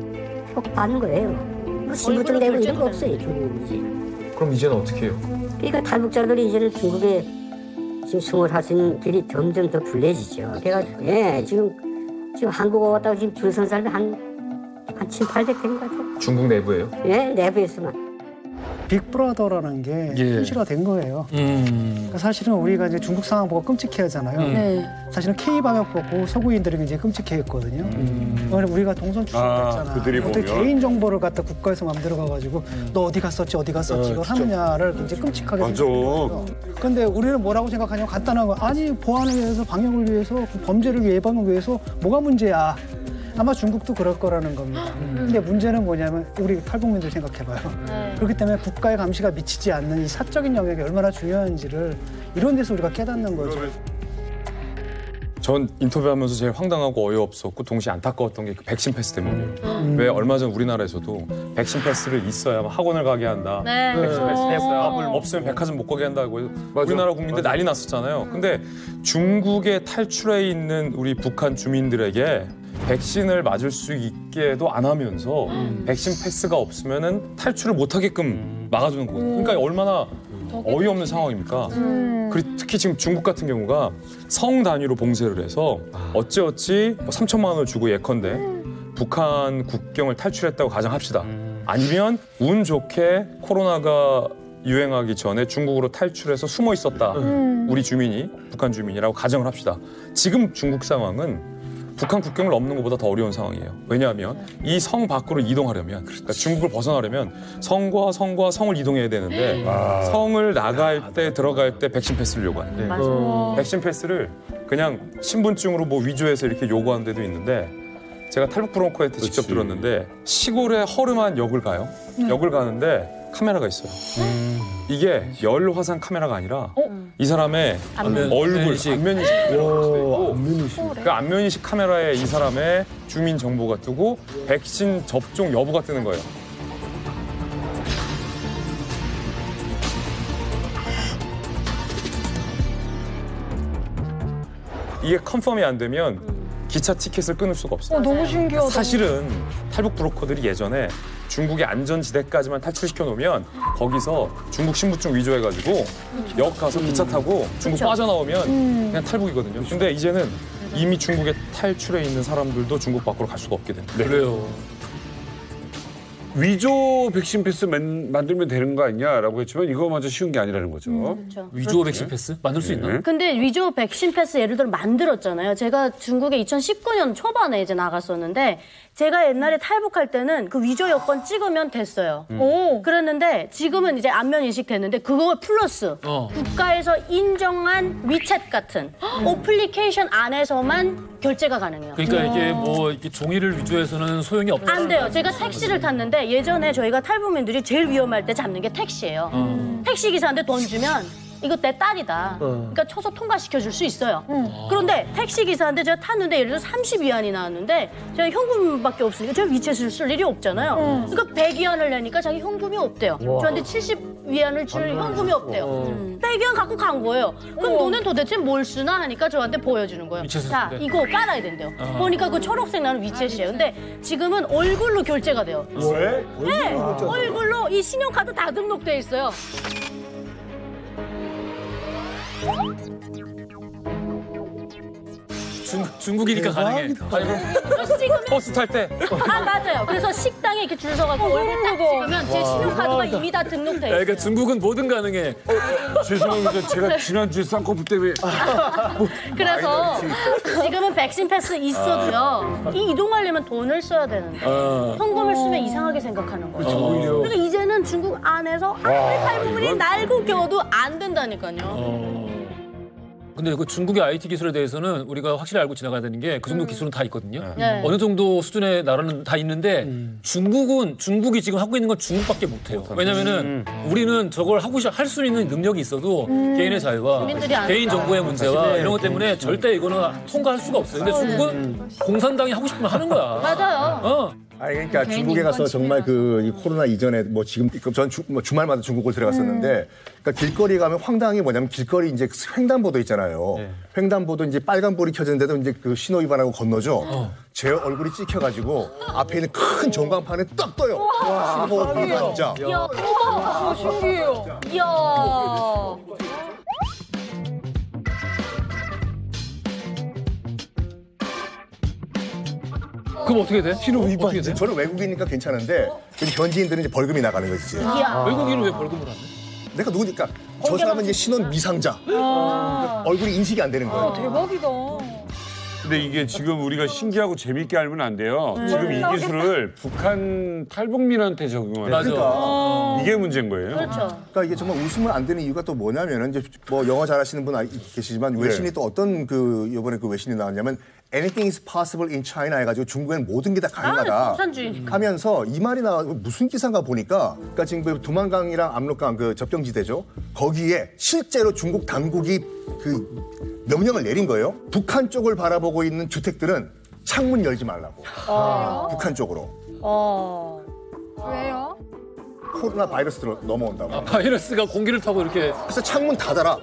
꼭 받는 거예요. 뭐 신분증 내고 이런 거 없어요, 중국은 이제. 그럼 이제는 어떻게 해요? 그러니까 탈북자들이 이제는 중국에 지금 생활할 수 있는 길이 점점 더 불리해지죠. 그래가지고 지금 한국 왔다가 지금 줄 선 사람이 한 7,800 된 것 같아요. 중국 내부에요? 내부에서만. 빅브라더라는 게 현실화 된 거예요. 그러니까 사실은 우리가 이제 중국 상황 보고 끔찍해하잖아요. 사실은 K 방역 보고 서구인들이 굉장히 끔찍해했거든요. 우리가 동선 추적했잖아. 어떻게 개인 정보를 갖다 국가에서 맘대로 가가지고 너 어디 갔었지 이걸 하느냐를 굉장히 끔찍하게 생각해요. 그런데 우리는 뭐라고 생각하냐면 간단한 거. 아니 보안을 위해서 방역을 위해서 범죄를 예방을 위해서 뭐가 문제야. 아마 중국도 그럴 거라는 겁니다. 근데 문제는 뭐냐면 우리 탈북민들 생각해봐요. 그렇기 때문에 국가의 감시가 미치지 않는 이 사적인 영역이 얼마나 중요한지를 이런 데서 우리가 깨닫는 거죠. 전 인터뷰하면서 제일 황당하고 어이없었고 동시에 안타까웠던 게 그 백신 패스 때문이에요. 왜 얼마 전 우리나라에서도 백신 패스를 있어야 학원을 가게 한다. 백신 패스 있어야 없으면 백화점 못 가게 한다고 우리나라 국민들 난리 났었잖아요. 근데 중국에 탈출해 있는 우리 북한 주민들에게 백신을 맞을 수 있게도 안 하면서 백신 패스가 없으면은 탈출을 못 하게끔 막아주는 거거든요. 그러니까 얼마나 어이없는 상황입니까? 그리고 특히 지금 중국 같은 경우가 성 단위로 봉쇄를 해서 어찌어찌 3천만 원을 주고 예컨대 북한 국경을 탈출했다고 가정합시다. 아니면 운 좋게 코로나가 유행하기 전에 중국으로 탈출해서 숨어 있었다. 우리 주민이 북한 주민이라고 가정을 합시다. 지금 중국 상황은 북한 국경을 넘는 것보다 더 어려운 상황이에요. 왜냐하면 이 성 밖으로 이동하려면, 그러니까 중국을 벗어나려면 성과 성을 이동해야 되는데 성을 나갈 때 들어갈 때 백신 패스를 요구하는. 백신 패스를 그냥 신분증으로 뭐 위조해서 이렇게 요구하는 데도 있는데 제가 탈북 브로커한테 직접 들었는데 시골의 허름한 역을 가요. 역을 가는데 카메라가 있어요. 이게 열 화상 카메라가 아니라 이 사람의 얼굴, 안면인식 있고 그 안면인식 카메라에 이 사람의 주민 정보가 뜨고 백신 접종 여부가 뜨는 거예요. 이게 컨펌이 안 되면 기차 티켓을 끊을 수가 없어요. 너무 신기하다. 사실은 탈북 브로커들이 예전에 중국의 안전지대까지만 탈출시켜 놓으면 거기서 중국 신분증 위조해가지고 역 가서 기차 타고 중국 빠져나오면 그냥 탈북이거든요. 근데 이제는 이미 중국에 탈출해 있는 사람들도 중국 밖으로 갈 수가 없게 됩니다. 그래요. 위조 백신 패스 만들면 되는 거 아니냐라고 했지만 이거마저 쉬운 게 아니라는 거죠. 그렇죠. 위조 백신 패스? 만들 수 있나요? 근데 위조 백신 패스 예를 들어 만들었잖아요. 제가 중국에 2019년 초반에 이제 나갔었는데 제가 옛날에 탈북할 때는 그 위조 여권 찍으면 됐어요. 그랬는데 지금은 이제 안면 인식 됐는데 그거 플러스 국가에서 인정한 위챗 같은 어플리케이션 안에서만 결제가 가능해요. 그러니까 이게 뭐 이렇게 종이를 위조해서는 소용이 없다. 안 돼요. 제가 택시를 탔는데 예전에 저희가 탈북민들이 제일 위험할 때 잡는 게 택시예요. 택시 기사한테 돈 주면 이거 내 딸이다. 그러니까 초소 통과시켜줄 수 있어요. 그런데 택시기사한테 제가 탔는데 예를 들어 30위안이 나왔는데 제가 현금밖에 없으니까 제가 위챗을 쓸 일이 없잖아요. 그러니까 100위안을 내니까 자기 현금이 없대요. 저한테 70위안을 줄 현금이 없대요. 100위안 갖고 간 거예요. 그럼 너는 도대체 뭘 쓰나 하니까 저한테 보여주는 거예요. 자, 이거 깔아야 된대요. 보니까 그 초록색 나는 위챗이에요. 근데 지금은 얼굴로 결제가 돼요. 왜? 네, 얼굴로 이 신용카드 다 등록돼 있어요. 중국이니까 가능해. 버스 탈 때. 아 맞아요. 그래서 식당에 이렇게 줄 서가지고 얼굴 딱 찍으면 제 신용카드가 이미 다 등록돼 있어요. 그러니까 중국은 뭐든 가능해. 죄송합니다. 제가 지난주에 쌍꺼풀 때문에. 그래서 지금은 백신 패스 있어도요. 이 이동하려면 돈을 써야 되는데 현금을 쓰면 이상하게 생각하는 거예요. 그러니까 이제는 중국 안에서 아무리 탈북민이 날고 겨워도 안 된다니까요. 근데 그 중국의 IT 기술에 대해서는 우리가 확실히 알고 지나가야 되는 게 그 정도 기술은 다 있거든요. 네. 어느 정도 수준의 나라는 다 있는데 중국이 지금 하고 있는 건 중국밖에 못해요. 왜냐면은 우리는 저걸 할 수 있는 능력이 있어도 개인의 자유와 개인 정보의 문제와 이런 것 때문에 절대 이거는 통과할 수가 없어요. 근데 중국은 공산당이 하고 싶으면 하는 거야. 맞아요. 아니 그러니까 중국에 가서 정말 이 코로나 이전에 뭐 지금 전 주말마다 중국을 들어갔었는데 그러니까 길거리 가면 황당한 게 뭐냐면 길거리 이제 횡단보도 있잖아요. 횡단보도 이제 빨간불이 켜졌는데도 이제 그 신호 위반하고 건너죠. 제 얼굴이 찍혀가지고 앞에 있는 큰 전광판에 딱 떠요. 신호 위반자. 이야, 어머, 신기해요. 이야. 그럼 어떻게 돼? 신호 위반. 저는 외국인이니까 괜찮은데 현지인들은 이제 벌금이 나가는 거지. 외국인은 왜 벌금을 안 내? 내가 누구니까 저 사람은 이제 신원 미상자. 얼굴이 인식이 안 되는 거예요. 대박이다. 근데 이게 지금 우리가 신기하고 재밌게 알면 안 돼요. 지금 이 기술을 북한 탈북민한테 적용하는 맞아. 이게 문제인 거예요. 그렇죠. 그러니까 이게 정말 웃으면 안 되는 이유가 또 뭐냐면은 이제 뭐 영어 잘하시는 분 계시지만 외신이 또 어떤 이번에 그 외신이 나왔냐면 Anything is possible in China 해가지고 중국에는 모든 게 다 가능하다 공산주의니까. 하면서 이 말이 나와서 무슨 기사인가 보니까 그러니까 지금 그 두만강이랑 압록강 그 접경지대죠. 거기에 실제로 중국 당국이 그 명령을 내린 거예요. 북한 쪽을 바라보고 있는 주택들은 창문 열지 말라고. 북한 쪽으로. 왜요? 코로나 바이러스로 넘어온다고. 바이러스가 공기를 타고 이렇게. 그래서 창문 닫아라.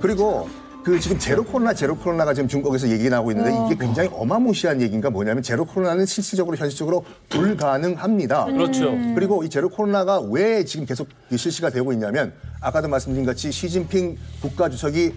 그리고 그 지금 제로 코로나가 지금 중국에서 얘기 나오고 있는데 이게 굉장히 어마무시한 얘기인가 뭐냐면 제로 코로나는 실질적으로 현실적으로 불가능합니다. 그렇죠. 그리고 이 제로 코로나가 왜 지금 계속 실시가 되고 있냐면 아까도 말씀드린 같이 시진핑 국가주석이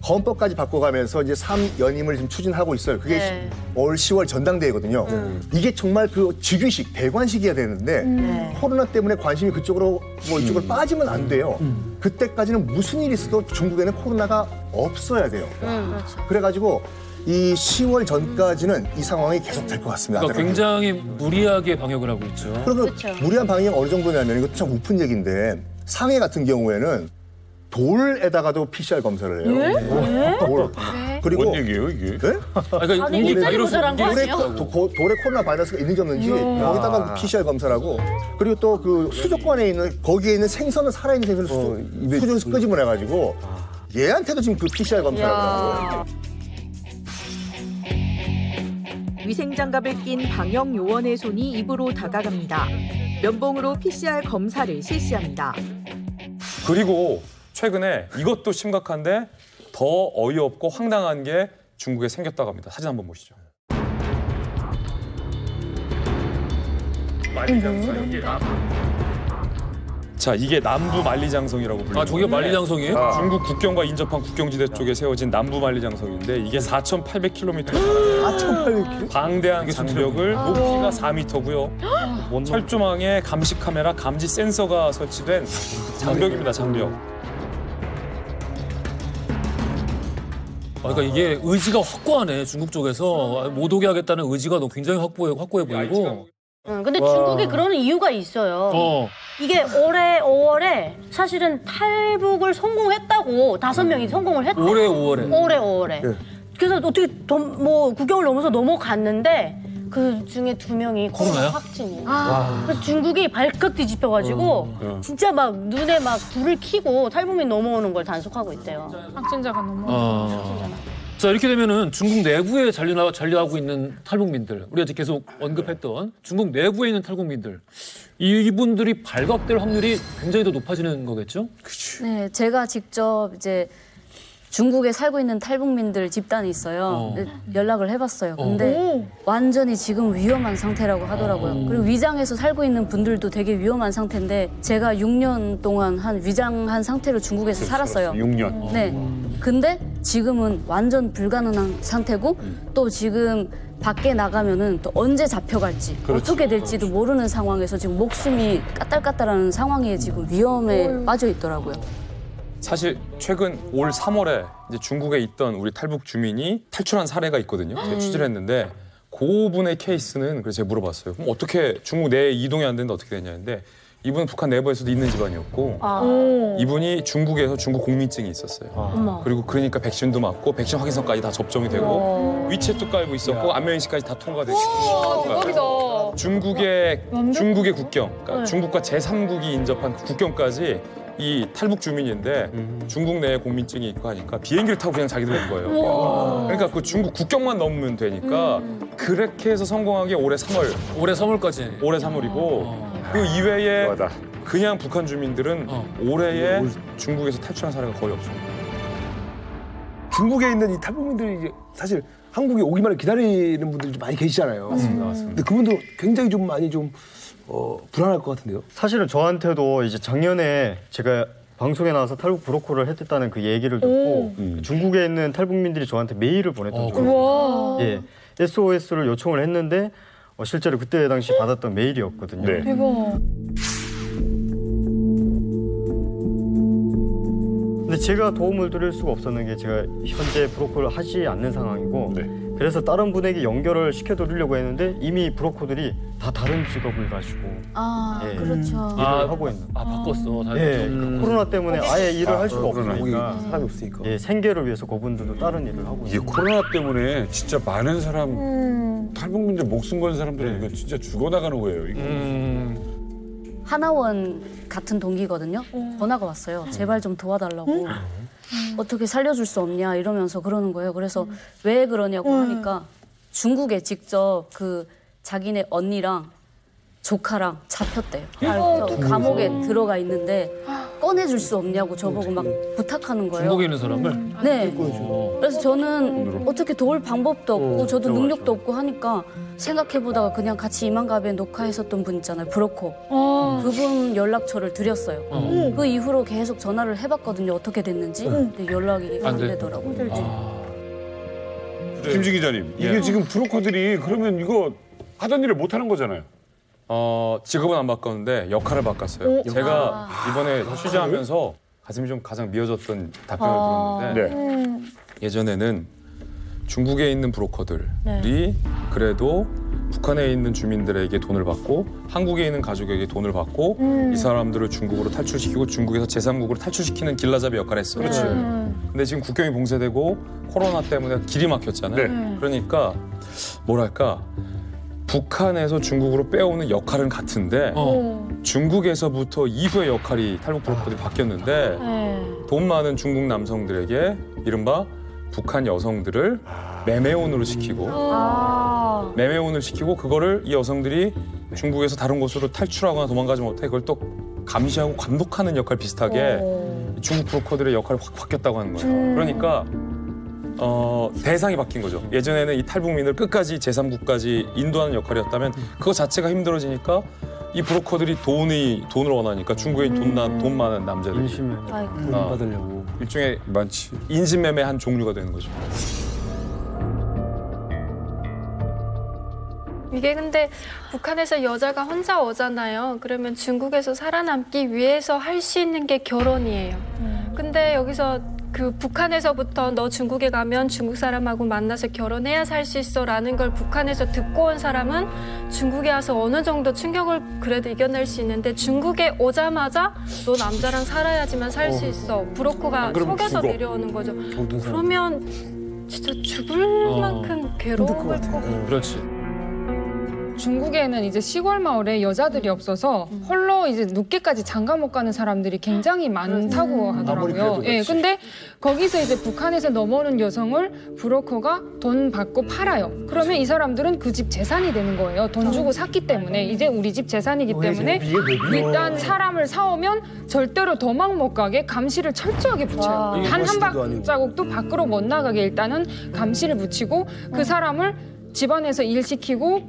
헌법까지 바꿔가면서 이제 3연임을 지금 추진하고 있어요. 그게 올 10월 전당대회거든요. 이게 정말 그 즉위식, 대관식이어야 되는데 코로나 때문에 관심이 그쪽으로 이쪽으로 빠지면 안 돼요. 그때까지는 무슨 일이 있어도 중국에는 코로나가 없어야 돼요. 그렇죠. 그래가지고 이 10월 전까지는 이 상황이 계속 될 것 같습니다. 그러니까 굉장히 무리하게 방역을 하고 있죠. 그러면 무리한 방역이 어느 정도냐면 이것도 참 우픈 얘기인데 상해 같은 경우에는 돌에다가도 PCR 검사를 해요. 돌. 그리고 뭔 얘기예요 이게? 네? 그러니까 아니, 모자란 거 아니에요? 돌에 코로나 바이러스가 있는지 없는지 거기다가 PCR 검사라고. 그리고 또 그 수족관에 있는 거기에 있는 생선을 살아있는 생선을 수조에서 끄집어내가지고 얘한테도 지금 그 PCR 검사를 하고. 위생장갑을 낀 방역 요원의 손이 입으로 다가갑니다. 면봉으로 PCR 검사를 실시합니다. 그리고 최근에 이것도 심각한데 더 어이없고 황당한 게 중국에 생겼다고 합니다. 사진 한번 보시죠. 자, 이게 남부 만리장성이라고 불립니다. 아, 저게 만리장성이에요? 중국 국경과 인접한 국경지대 쪽에 세워진 남부 만리장성인데 이게 4,800km. 4,800km? 방대한 장벽을 높이가 4m고요. 철조망에 감시 카메라, 감지 센서가 설치된 장벽입니다, 장벽. 그러니까 이게 의지가 확고하네, 중국 쪽에서. 못 오게 하겠다는 의지가 굉장히 확고해 보이고. 근데 중국이 그러는 이유가 있어요. 이게 올해 5월에 사실은 탈북을 성공했다고 5명이 성공을 했대요. 올해 5월에. 올해 5월에. 그래서 어떻게 국경을 넘어서 넘어갔는데 그 중에 2명이 코로나 확진이에요. 그래서 중국이 발칵 뒤집혀가지고 진짜 막 눈에 막 불을 켜고 탈북민 넘어오는 걸 단속하고 있대요. 확진자가 넘어오는 자, 이렇게 되면은 중국 내부에 잔류하고 있는 탈북민들, 우리가 이제 계속 언급했던 중국 내부에 있는 탈북민들, 이분들이 발각될 확률이 굉장히 더 높아지는 거겠죠? 네, 제가 직접 이제 중국에 살고 있는 탈북민들 집단이 있어요. 연락을 해봤어요. 근데 완전히 지금 위험한 상태라고 하더라고요. 그리고 위장해서 살고 있는 분들도 되게 위험한 상태인데 제가 6년 동안 한 위장한 상태로 중국에서 살았어요. 6년. 네. 근데 지금은 완전 불가능한 상태고 또 지금 밖에 나가면은 또 언제 잡혀갈지 어떻게 될지도 모르는 상황에서 지금 목숨이 까딸까딸하는 상황에 지금 위험에 빠져 있더라고요. 사실 최근 올 3월에 이제 중국에 있던 우리 탈북 주민이 탈출한 사례가 있거든요. 제가 취재를 했는데 그분의 케이스는 그래서 제가 물어봤어요. 그럼 어떻게 중국 내에 이동이 안 되는데 어떻게 되냐는데 이분은 북한 내부에서도 있는 집안이었고 이분이 중국에서 중국 국민증이 있었어요. 그리고 그러니까 백신도 맞고 백신 확인서까지 다 접종이 되고 위챗도 깔고 있었고 안면인식까지 다 통과되고 대박이다. 중국의 국경, 그러니까 중국과 제3국이 인접한 그 국경까지 이 탈북 주민인데 중국 내에 국민증이 있고 하니까 비행기를 타고 그냥 자기들 온 거예요. 그러니까 그 중국 국경만 넘으면 되니까 그렇게 해서 성공한 게 올해 3월. 올해 3월까지. 올해 3월이고 그 이외에 그냥 북한 주민들은 올해에 중국에서 탈출한 사례가 거의 없습니다. 중국에 있는 이 탈북민들이 이제 사실 한국에 오기만을 기다리는 분들이 많이 계시잖아요. 맞습니다. 근데 그분도 굉장히 좀 많이 좀 불안할 것 같은데요. 사실은 저한테도 이제 작년에 제가 방송에 나와서 탈북 브로커를 했다는 그 얘기를 듣고 중국에 있는 탈북민들이 저한테 메일을 보냈던 적이 있어요. 예, SOS를 요청을 했는데 실제로 그때 당시 받았던 메일이었거든요. 대박. 근데 제가 도움을 드릴 수가 없었는 게 제가 현재 브로커를 하지 않는 상황이고 그래서 다른 분에게 연결을 시켜드리려고 했는데 이미 브로커들이 다 다른 직업을 가지고 그렇죠. 일을 하고 있는. 바꿨어. 그러니까 코로나 때문에 아예 일을 할 수가 없으니까 사람이 없으니까. 생계를 위해서 그분들도 다른 일을 하고 이게 코로나 때문에 진짜 많은 사람 탈북민들 목숨 건 사람들은 이거 진짜 죽어나가는 거예요. 이거. 하나원 같은 동기거든요. 전화가 왔어요. 제발 좀 도와달라고. 어떻게 살려줄 수 없냐 이러면서 그러는 거예요. 그래서 왜 그러냐고 하니까 중국에 직접 그 자기네 언니랑 조카랑 잡혔대요. 그래서 감옥에 들어가 있는데 꺼내줄 수 없냐고 저보고 막 부탁하는 거예요. 중국에 있는 사람을? 네. 그래서 저는 어떻게 도울 방법도 없고 저도 능력도 없고 하니까 생각해보다가 그냥 같이 이만갑에 녹화했었던 분 있잖아요. 브로커. 그분 연락처를 드렸어요. 그 이후로 계속 전화를 해봤거든요. 어떻게 됐는지. 근데 연락이 안 되더라고요. 김진 기자님, 이게 지금 브로커들이 그러면 이거 하던 일을 못 하는 거잖아요. 직업은 안 바꿨는데 역할을 바꿨어요. 제가 이번에 취재하면서 가슴이 좀 가장 미어졌던 답변을 들었는데 예전에는 중국에 있는 브로커들이 그래도 북한에 있는 주민들에게 돈을 받고 한국에 있는 가족에게 돈을 받고 이 사람들을 중국으로 탈출시키고 중국에서 제3국으로 탈출시키는 길라잡이 역할을 했어요. 그렇지. 근데 지금 국경이 봉쇄되고 코로나 때문에 길이 막혔잖아요. 그러니까 뭐랄까 북한에서 중국으로 빼오는 역할은 같은데 중국에서부터 이후의 역할이 탈북 브로커들이 바뀌었는데 돈 많은 중국 남성들에게 이른바 북한 여성들을 매매혼으로 시키고 매매혼을 시키고 그거를 이 여성들이 중국에서 다른 곳으로 탈출하거나 도망가지 못해 그걸 또 감시하고 감독하는 역할 비슷하게 중국 브로커들의 역할이 확 바뀌었다고 하는 거예요. 그러니까 대상이 바뀐 거죠. 예전에는 이 탈북민을 끝까지 제3국까지 인도하는 역할이었다면 그거 자체가 힘들어지니까 이 브로커들이 돈을 원하니까 중국에 돈 많은 남자들 돈 받으려고 일종의 인신매매 한 종류가 되는 거죠. 이게 근데 북한에서 여자가 혼자 오잖아요. 그러면 중국에서 살아남기 위해서 할 수 있는 게 결혼이에요. 근데 여기서 그 북한에서부터 너 중국에 가면 중국 사람하고 만나서 결혼해야 살 수 있어라는 걸 북한에서 듣고 온 사람은 중국에 와서 어느 정도 충격을 그래도 이겨낼 수 있는데 중국에 오자마자 너 남자랑 살아야지만 살 수 있어. 브로커가 속여서 내려오는 거죠. 그러면 진짜 죽을 만큼 괴로울 거고. 그렇지. 중국에는 이제 시골 마을에 여자들이 없어서 홀로 이제 늦게까지 장가 못 가는 사람들이 굉장히 많다고 하더라고요. 예, 근데 거기서 이제 북한에서 넘어오는 여성을 브로커가 돈 받고 팔아요. 그러면 이 사람들은 그 집 재산이 되는 거예요. 돈 주고 샀기 때문에 이제 우리 집 재산이기 때문에 일단 사람을 사오면 절대로 도망 못 가게 감시를 철저하게 붙여요. 단 한 발자국도 밖으로 못 나가게 일단은 감시를 붙이고 그 사람을 집안에서 일시키고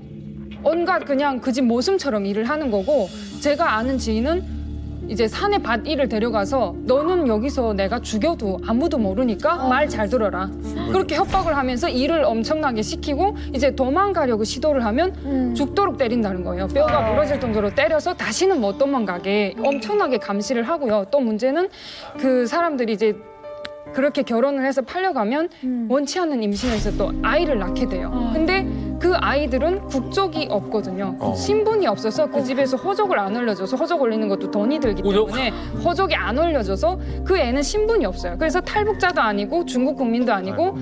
온갖 그냥 그 집 모습처럼 일을 하는 거고 제가 아는 지인은 이제 산에 밭 일을 데려가서 너는 여기서 내가 죽여도 아무도 모르니까 말 잘 들어라. 그렇게 협박을 하면서 일을 엄청나게 시키고 이제 도망가려고 시도를 하면 죽도록 때린다는 거예요. 뼈가 부러질 정도로 때려서 다시는 못 도망가게 엄청나게 감시를 하고요. 또 문제는 그 사람들이 이제 그렇게 결혼을 해서 팔려가면 원치 않는 임신에서 또 아이를 낳게 돼요. 근데 그 아이들은 국적이 없거든요. 신분이 없어서 그 집에서 호적을 안 올려줘서 호적 올리는 것도 돈이 들기 때문에 호적이 안 올려줘서 그 애는 신분이 없어요. 그래서 탈북자도 아니고 중국 국민도 아니고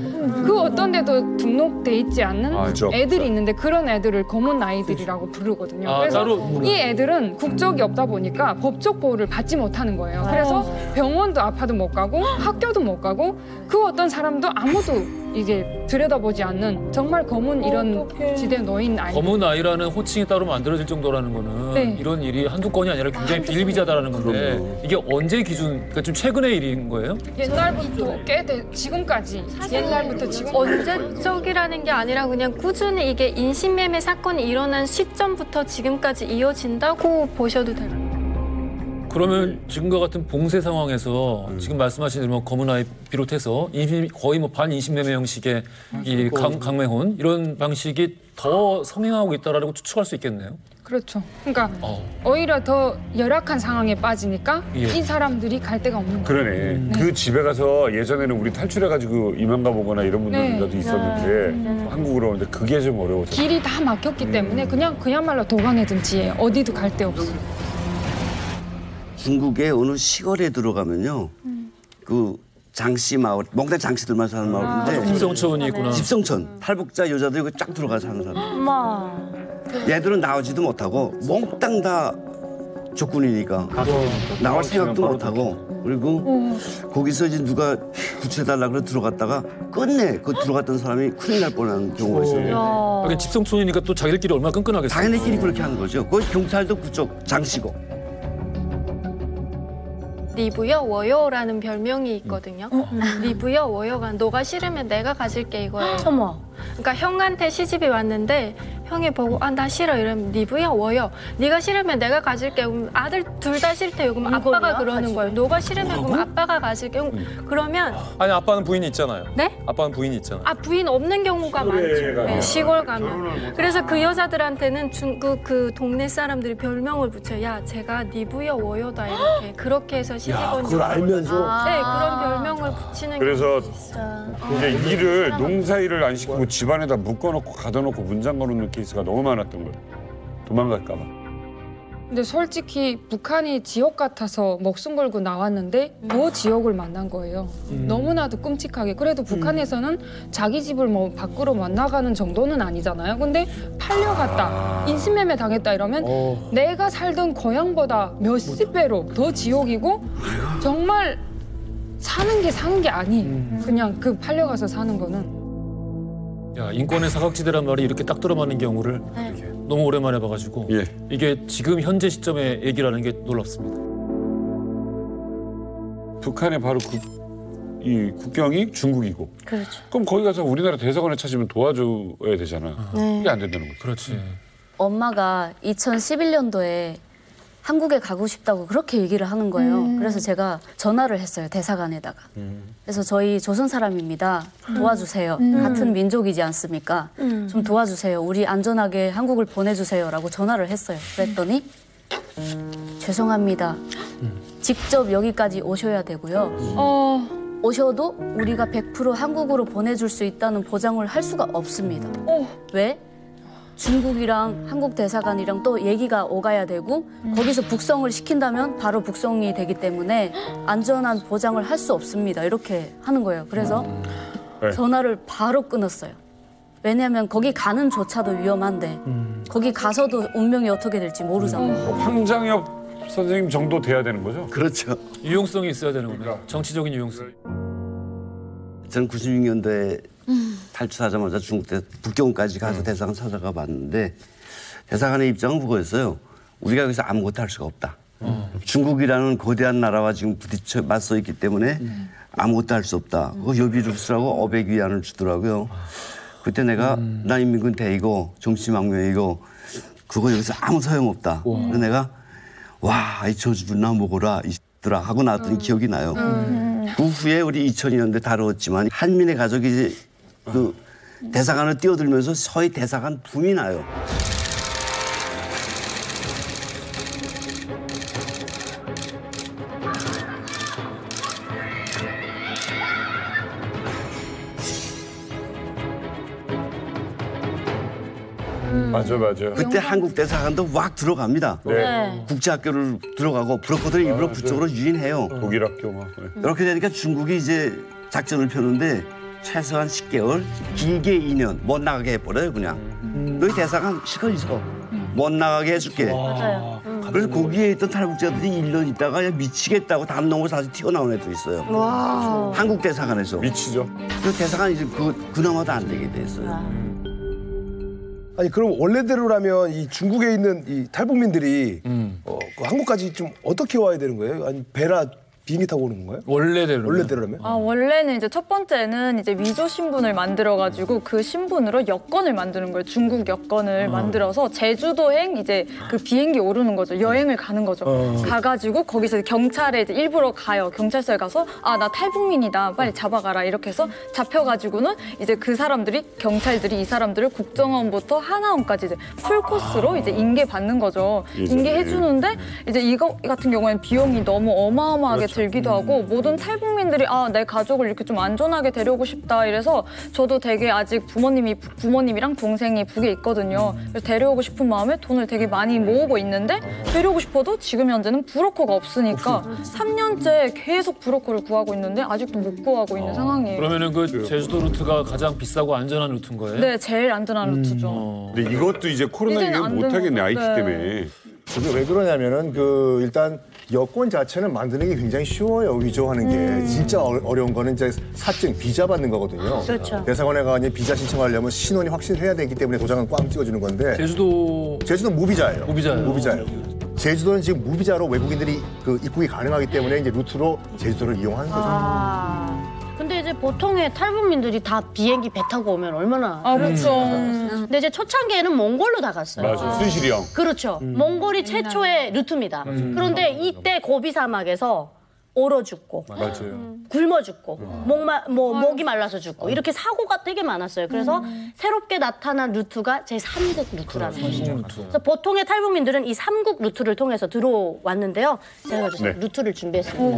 그 어떤 데도 등록돼 있지 않는 애들이 있는데 그런 애들을 검은 아이들이라고 부르거든요. 그래서 이 애들은 국적이 없다 보니까 법적 보호를 받지 못하는 거예요. 그래서 병원도 아파도 못 가고 학교도 못 가고 그 어떤 사람도 아무도 이제 들여다보지 않는 정말 검은 이런 지대 놓인 아이. 검은 아이라는 호칭이 따로 만들어질 정도라는 거는 이런 일이 한두 건이 아니라 굉장히 비일비재하다라는 건데 이게 언제 기준, 그러니까 좀 최근의 일인 거예요? 옛날부터 지금까지 옛날부터 지금 언제적이라는 게 아니라 그냥 꾸준히 이게 인신매매 사건이 일어난 시점부터 지금까지 이어진다고 보셔도 돼요. 그러면 지금과 같은 봉쇄 상황에서 지금 말씀하신 대로 검은 아이 비롯해서 거의 뭐 반인신매매 형식의 이 강매혼 이런 방식이 더 성행하고 있다라고 추측할 수 있겠네요. 그렇죠. 그러니까 오히려 더 열악한 상황에 빠지니까 이 사람들이 갈 데가 없는 거예요. 그러네. 그 집에 가서 예전에는 우리 탈출해가지고 이만 가보거나 이런 분들도 있었는데 한국으로 오는데 그게 좀 어려워서. 길이 다 막혔기 때문에 그야말로 도강의 등지예요. 어디도 갈 데 없어요. 중국의 어느 시골에 들어가면요. 그 장씨 마을, 몽땅 장씨들만 사는 마을인데 집성촌이 있구나. 집성촌. 탈북자 여자들이 그 쫙 들어가 사는 사람. 얘들은 나오지도 못하고 몽땅 다 적군이니까 나올 생각도 못하고 그리고 거기서 이제 누가 구출해달라 그래 들어갔다가 끝내 그 들어갔던 사람이 큰일 날 뻔한 경우가 있어요. 하긴 집성촌이니까 또 자기들끼리 얼마나 끈끈하겠어요. 자기네끼리 그렇게 하는 거죠. 그 경찰도 그쪽 장씨고. 리부여 워요라는 별명이 있거든요. 리부여 워요가 너가 싫으면 내가 가질게 이거예요. 그러니까 형한테 시집이 왔는데 형이 보고 나 싫어 이러면 리부여 워요. 네가 싫으면 내가 가질게. 그럼 아들 둘 다 싫대요. 그럼 아빠가 그러는 거예요. 너가 싫으면 그럼 아빠가 가질게. 그러면 아니 아빠는 부인이 있잖아요. 네? 아빠는 부인이 있잖아요. 부인 없는 경우가 많죠. 네, 시골 가면. 그래서 그 여자들한테는 중국 그 동네 사람들이 별명을 붙여요. 야, 제가 리부여 워요다 이렇게. 그렇게 해서 시집온 그걸 알면서? 네, 그런 별명을 붙이는 그래서 경우가 있어요. 이제 일을 농사일을 안 시키고 집안에다 묶어놓고 가둬놓고 문 잠궈놓는 케이스가 너무 많았던 거예요. 도망갈까 봐. 근데 솔직히 북한이 지옥 같아서 목숨 걸고 나왔는데 더 지옥을 만난 거예요. 너무나도 끔찍하게. 그래도 북한에서는 자기 집을 뭐 밖으로 못 나가는 정도는 아니잖아요. 근데 팔려갔다, 인신매매 당했다 이러면 내가 살던 고향보다 몇십 배로 더 지옥이고 정말 사는 게 아니. 그냥 그 팔려가서 사는 거는. 야, 인권의 사각지대란 말이 이렇게 딱 들어맞는 경우를 너무 오랜만에 봐가지고 이게 지금 현재 시점의 얘기라는 게 놀랍습니다. 북한의 바로 이 국경이 중국이고. 그렇죠. 그럼 거기 가서 우리나라 대사관을 찾으면 도와줘야 되잖아. 그게 안 된다는 거죠. 그렇지. 엄마가 2011년도에 한국에 가고 싶다고 그렇게 얘기를 하는 거예요. 그래서 제가 전화를 했어요, 대사관에다가. 그래서 저희 조선 사람입니다. 도와주세요. 같은 민족이지 않습니까? 좀 도와주세요. 우리 안전하게 한국을 보내주세요라고 전화를 했어요. 그랬더니 죄송합니다. 직접 여기까지 오셔야 되고요. 오셔도 우리가 100% 한국으로 보내줄 수 있다는 보장을 할 수가 없습니다. 왜? 중국이랑 한국 대사관이랑 또 얘기가 오가야 되고 거기서 북송을 시킨다면 바로 북송이 되기 때문에 안전한 보장을 할 수 없습니다. 이렇게 하는 거예요. 그래서 전화를 바로 끊었어요. 왜냐면 거기 가는 조차도 위험한데 거기 가서도 운명이 어떻게 될지 모르잖아요. 황장엽 선생님 정도 돼야 되는 거죠? 그렇죠. 유용성이 있어야 되는군요. 정치적인 유용성. 저는 96년도에 탈출하자마자 중국 북경까지 가서 대사관 찾아가 봤는데 대사관의 입장은 그거였어요. 우리가 여기서 아무것도 할 수가 없다. 중국이라는 거대한 나라와 지금 부딪혀 맞서 있기 때문에 아무것도 할 수 없다. 그거 여비를 쓰라고 500위안을 주더라고요. 그때 내가 난인민군 대이고 정치망명이고 그거 여기서 아무 소용없다. 그래서 내가 와, 이 저주나 먹어라 이들아 하고 나왔던 기억이 나요. 그 후에 우리 2002년도에 다루었지만 한민의 가족이 이제 그 대사관을 뛰어들면서 서해 대사관 붐이 나요. 맞아. 그때 한국 대사관도 막 들어갑니다. 네. 국제학교를 들어가고 브로커들이 일부러 그쪽으로 유인해요. 독일 학교 막. 이렇게 되니까 중국이 이제 작전을 펴는데 최소한 10개월, 길게 2년 못 나가게 해버려요 그냥. 너희 대사관 시간 있어. 못 나가게 해줄게. 맞아요. 그래서 거기에 있던 탈북자들이 1년 있다가 그냥 미치겠다고 담 넘어 다시 튀어나온 애도 있어요. 와. 한국 대사관에서. 미치죠. 그 대사관이 이제 그나마도 안 되게 됐어요. 아니 그럼 원래대로라면 이 중국에 있는 이 탈북민들이 그 한국까지 좀 어떻게 와야 되는 거예요? 아니 배나 비행기 타고 오는 건가요? 원래대로라면? 원래는 이제 첫 번째는 이제 위조 신분을 만들어가지고 그 신분으로 여권을 만드는 거예요. 중국 여권을 만들어서 제주도행 이제 그 비행기 오르는 거죠. 여행을 가는 거죠. 가가지고 거기서 경찰에 이제 일부러 가요. 경찰서에 가서 나 탈북민이다. 빨리 잡아가라. 이렇게 해서 잡혀가지고는 이제 그 사람들이 경찰들이 이 사람들을 국정원부터 하나원까지 이제 풀코스로 이제 인계받는 거죠. 인계해주는데 이제 이거 같은 경우에는 비용이 너무 어마어마하게 들기도 하고 모든 탈북민들이 내 가족을 이렇게 좀 안전하게 데려오고 싶다 이래서 저도 되게 아직 부모님이랑 동생이 북에 있거든요. 그래서 데려오고 싶은 마음에 돈을 되게 많이 모으고 있는데 데려오고 싶어도 지금 현재는 브로커가 없으니까 3년째 계속 브로커를 구하고 있는데 아직도 못 구하고 있는 상황이에요. 그러면은 그 제주도 루트가 가장 비싸고 안전한 루트인 거예요? 네, 제일 안전한 루트죠. 근데 이것도 이제 코로나 이후 못 하겠네 IT 때문에. 그게 왜 그러냐면은 일단 여권 자체는 만드는 게 굉장히 쉬워요. 위조하는 게 진짜 어려운 거는 이제 사증 비자 받는 거거든요. 그렇죠. 대사관에 가니 비자 신청하려면 신원이 확실해야 되기 때문에 도장은 꽝 찍어주는 건데. 제주도는 무비자예요. 무비자예요. 제주도는 지금 무비자로 외국인들이 입국이 가능하기 때문에 이제 루트로 제주도를 이용하는 거죠. 근데 이제 보통의 탈북민들이 다 비행기 배 타고 오면 얼마나 그렇죠. 근데 이제 초창기에는 몽골로 다 갔어요. 맞아. 순실이형. 그렇죠. 몽골이 최초의 루트입니다. 그런데 이때 고비 사막에서 얼어 죽고 맞아요. 굶어 죽고 목이 말라서 죽고 이렇게 사고가 되게 많았어요. 그래서 새롭게 나타난 루트가 제3국 루트라는 것이죠. 그래서 보통의 탈북민들은 이 3국 루트를 통해서 들어왔는데요. 제가 루트를 준비했습니다.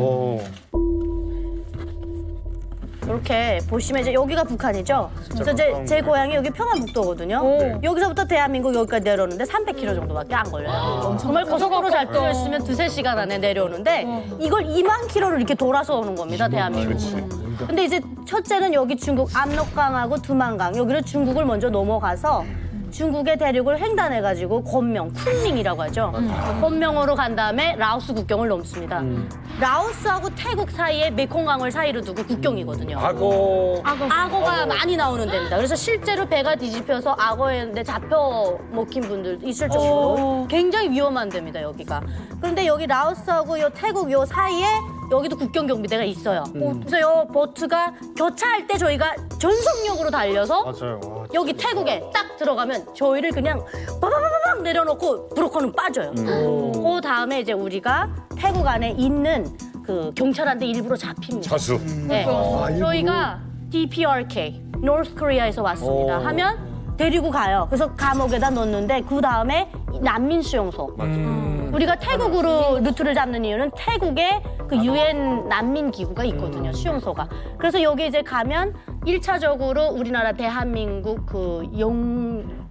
이렇게 보시면 이제 여기가 북한이죠. 그래서 제 고향이 여기 평안북도거든요. 여기서부터 대한민국 여기까지 내려오는데 300km 정도밖에 안 걸려요. 정말 고속도로 잘 뚫려 있으면 2~3시간 안에 내려오는데 이걸 2만 킬로를 이렇게 돌아서 오는 겁니다, 대한민국. 근데 이제 첫째는 여기 중국 압록강하고 두만강 여기를 중국을 먼저 넘어가서 중국의 대륙을 횡단해가지고 곤명, 쿤밍이라고 하죠. 곤명으로 간 다음에 라오스 국경을 넘습니다. 라오스하고 태국 사이에 메콩강을 사이로 두고 국경이거든요. 악어가 많이 나오는 데입니다. 그래서 실제로 배가 뒤집혀서 악어에 잡혀 먹힌 분들도 있을 정도로 굉장히 위험한 데입니다, 여기가. 그런데 여기 라오스하고 요 태국 요 사이에 여기도 국경 경비대가 있어요. 그래서 요 보트가 교차할 때 저희가 전속력으로 달려서 여기 태국에 딱 들어가면 저희를 그냥 빠바바바박 내려놓고 브로커는 빠져요. 그 다음에 이제 우리가 태국 안에 있는 그 경찰한테 일부러 잡힙니다. 자수. 네. 저희가 DPRK, North Korea에서 왔습니다. 하면 데리고 가요. 그래서 감옥에다 넣는데 그 다음에 난민 수용소. 우리가 태국으로 루트를 잡는 이유는 태국에 그 UN 난민 기구가 있거든요. 수용소가. 그래서 여기 이제 가면 1차적으로 우리나라 대한민국 그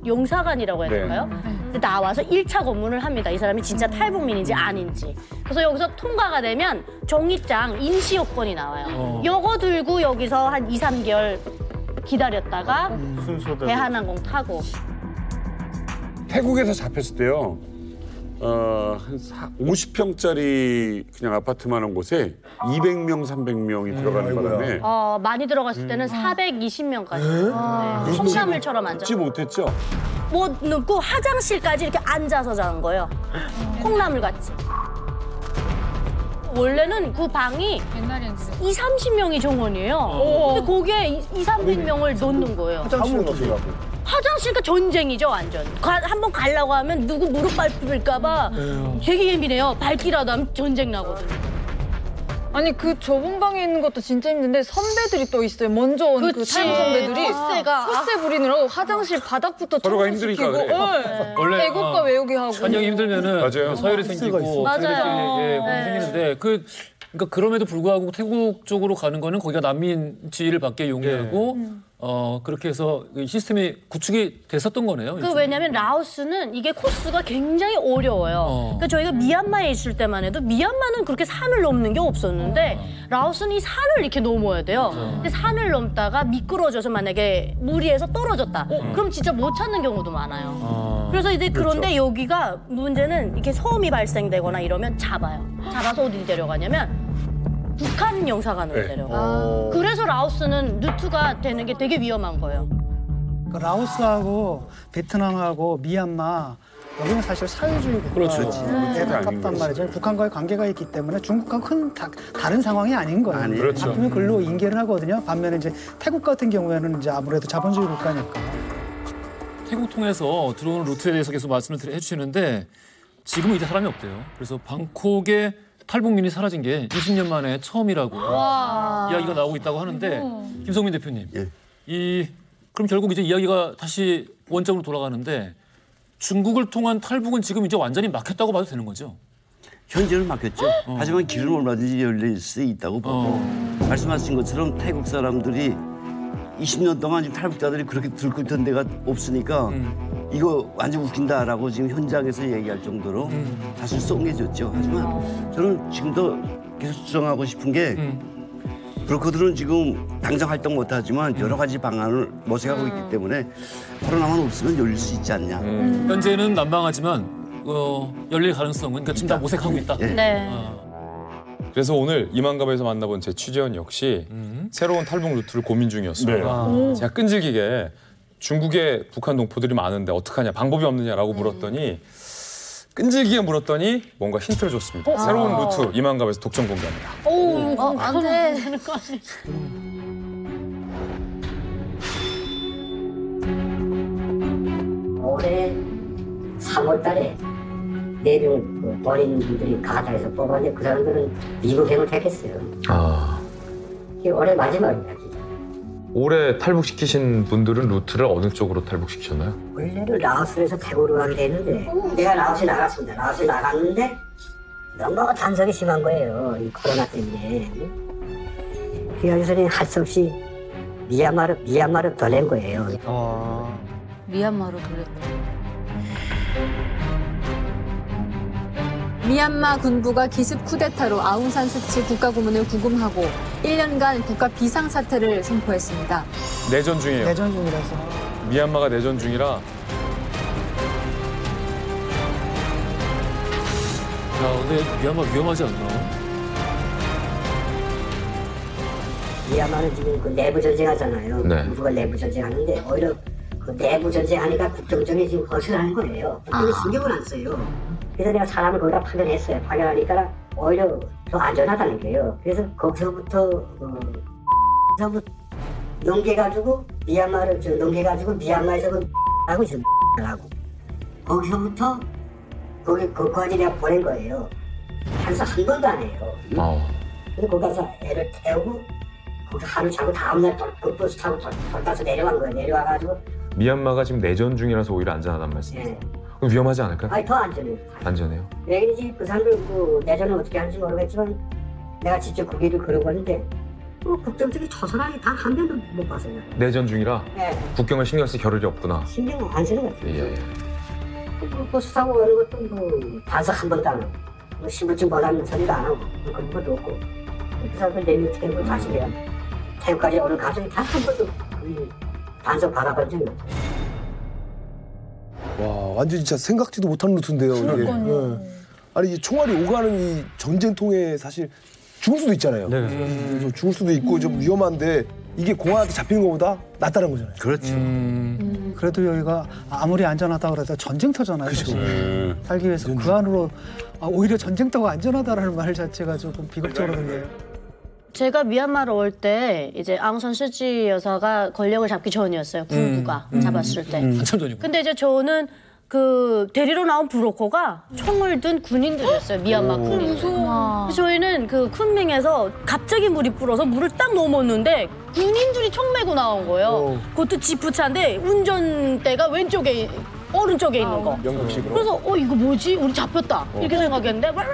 용사관이라고 해야 될까요? 나와서 1차 검문을 합니다. 이 사람이 진짜 탈북민인지 아닌지. 그래서 여기서 통과가 되면 종이장 임시 요건이 나와요. 요거 들고 여기서 한 2~3개월 기다렸다가 대한항공 타고. 태국에서 잡혔을 때요. 한 50평짜리 그냥 아파트만 한 곳에 200명, 300명이 들어가는 바람에 많이 들어갔을 때는 420명까지. 콩나물처럼 앉아. 눕지 못했죠? 못 눕고 화장실까지 이렇게 앉아서 자는 거예요. 콩나물 같이. 원래는 그 방이 20-30명이 정원이에요. 근데 거기에 200-300명을 넣는 거예요. 화장실은 어떻게 하고? 화장실가 전쟁이죠, 완전. 한번 가려고 하면 누구 무릎 밟힐까 되게 예민해요. 밟기라도 하면 전쟁 나거든요. 아니 그 좁은 방에 있는 것도 진짜 힘든데 선배들이 또 있어요. 먼저 온 그 탈북 선배들이 헛세 부리느라고 화장실 바닥부터 서로가 힘드니까 그래. 원래 애국가 외우기 하고. 한영이 힘들면은 맞아요. 서열이 생기고 맞아요. 생기는데 그러니까 그럼에도 불구하고 태국 쪽으로 가는 거는 거기가 난민지를 받게 용이하고 그렇게 해서 시스템이 구축이 됐었던 거네요. 왜냐면 라오스는 이게 코스가 굉장히 어려워요. 그러니까 저희가 미얀마에 있을 때만 해도 미얀마는 그렇게 산을 넘는 게 없었는데 라오스는 이 산을 이렇게 넘어야 돼요. 근데 산을 넘다가 미끄러져서 만약에 무리해서 떨어졌다. 그럼 진짜 못 찾는 경우도 많아요. 그래서 이제 그런데 여기가 문제는 이렇게 소음이 발생되거나 이러면 잡아요. 잡아서 어디 데려가냐면 북한 영사관으로 데려가요. 그래서 라오스는 루트가 되는 게 되게 위험한 거예요. 라오스하고 베트남하고 미얀마 여기는 사실 사회주의 국가에 가깝단 말이죠. 북한과의 관계가 있기 때문에 중국하고 큰 다른 상황이 아닌 거예요. 그렇죠. 바쁘면 글로 인계를 하거든요. 반면에 이제 태국 같은 경우에는 이제 아무래도 자본주의 국가니까. 태국 통해서 들어오는 루트에 대해서 계속 말씀을 해주시는데 지금은 이제 사람이 없대요. 그래서 방콕에 탈북민이 사라진 게 20년 만에 처음이라고 이야기가 나오고 있다고 하는데 김성민 대표님, 그럼 결국 이제 이야기가 다시 원점으로 돌아가는데 중국을 통한 탈북은 지금 이제 완전히 막혔다고 봐도 되는 거죠? 현재는 막혔죠. 하지만 길은 얼마든지 열릴 수 있다고 보고 말씀하신 것처럼 태국 사람들이 20년 동안 지금 탈북자들이 그렇게 들끓던 데가 없으니까 이거 완전 웃긴다라고 지금 현장에서 얘기할 정도로 다소 썽해졌죠. 하지만 저는 지금도 계속 주장하고 싶은 게 브로커들은 지금 당장 활동 못하지만 여러 가지 방안을 모색하고 있기 때문에 코로나만 없으면 열릴 수 있지 않냐. 현재는 난방하지만 열릴 가능성은 그러니까 지금 다 모색하고 있다. 그래서 오늘 이만갑에서 만나본 제 취재원 역시 새로운 탈북 루트를 고민 중이었습니다. 제가 끈질기게 중국에 북한 동포들이 많은데 어떡하냐, 방법이 없느냐라고 물었더니 끈질기게 물었더니 뭔가 힌트를 줬습니다. 새로운 루트 이만갑에서 독점 공개합니다. 안 돼. 올해 3월 달에 4명 어린 분들이 가다에서 뽑았는데 그 사람들은 미국행을 택했어요. 이게 올해 마지막이야. 올해 탈북시키신 분들은 루트를 어느 쪽으로 탈북시키셨나요? 원래는 라오스에서 태국으로 가게 됐는데 내가 라오스에 나갔습니다. 라오스에 나갔는데 너무 단속이 심한 거예요. 이 코로나 때문에. 그래서 할 수 없이 미얀마로 돌린 거예요. 미얀마로 돌렸다. 미얀마 군부가 기습 쿠데타로 아웅산 수치 국가고문을 구금하고 1년간 국가 비상사태를 선포했습니다. 내전 중이에요. 내전 중이라서. 미얀마가 내전 중이라. 야, 근데 미얀마 위험하지 않나? 미얀마는 지금 그 내부 전쟁하잖아요. 군부가 내부 전쟁하는데 오히려 그 내부 전쟁하니까 국정적인 지금 거슬하는 거예요. 국정이 신경을 안 써요. 그래서 내가 사람을 거기다 파견했어요. 파견하니까 오히려 더 안전하다는 거예요. 그래서 거기서부터 넘겨가지고 미얀마에서 하고 있어요. 거기서부터 거기까지 내가 보낸 거예요. 한사 한 번도 안 해요. 그래서 거기 가서 애를 태우고 거기서 하루 자고 다음날 그 버스 타고 돌아서 내려간 거예요. 내려와가지고 미얀마가 지금 내전 중이라서 오히려 안전하단 말씀이세요? 그럼 위험하지 않을까요? 아니 더 안전해요. 안전해요? 왜 그러지? 그 사람들 그 내전을 어떻게 하는지 모르겠지만 내가 직접 그 길을 걸어봤는데 국정적인 초선하게 단 한 명도 못 봤어요. 내전 중이라 국경을 신경 쓸 겨를이 없구나. 신경 안 쓰는 것 같아요. 예. 그 버스 타고 오는 것도 뭐 단속 한 번도 안 하고 신분증 보다는 소리도 안 하고 그런 것도 없고 그 사람들 내밀 태우고 다시 내가 태국까지 오는 가정이 단 한 번도 단속 받아본 적이 없어요. 와, 완전 진짜 생각지도 못한 루트인데요. 이게. 네. 아니, 이 총알이 오가는 이 전쟁통에 사실 죽을 수도 있잖아요. 좀 죽을 수도 있고 좀 위험한데 이게 공안한테 잡히는 것보다 낫다는 거잖아요. 그렇죠. 그래도 여기가 아무리 안전하다고 해도 전쟁터잖아요. 그렇죠. 살기 위해서 그 안으로 오히려 전쟁터가 안전하다라는 말 자체가 조금 비극적으로 들려요. 제가 미얀마로 올 때 이제 앙산 수치 여사가 권력을 잡기 전이었어요. 군부가 잡았을 때. 한참 전이고. 근데 이제 저는 그 데리러 나온 브로커가 총을 든 군인들이었어요. 미얀마 군인. 무서워. 저희는 그 쿤밍에서 갑자기 물이 불어서 물을 딱 넘었는데 군인들이 총 메고 나온 거예요. 그것도 지프차인데 운전대가 왼쪽에 오른쪽에 있는 거. 영국식으로. 그래서 이거 뭐지? 우리 잡혔다. 이렇게 생각했는데 막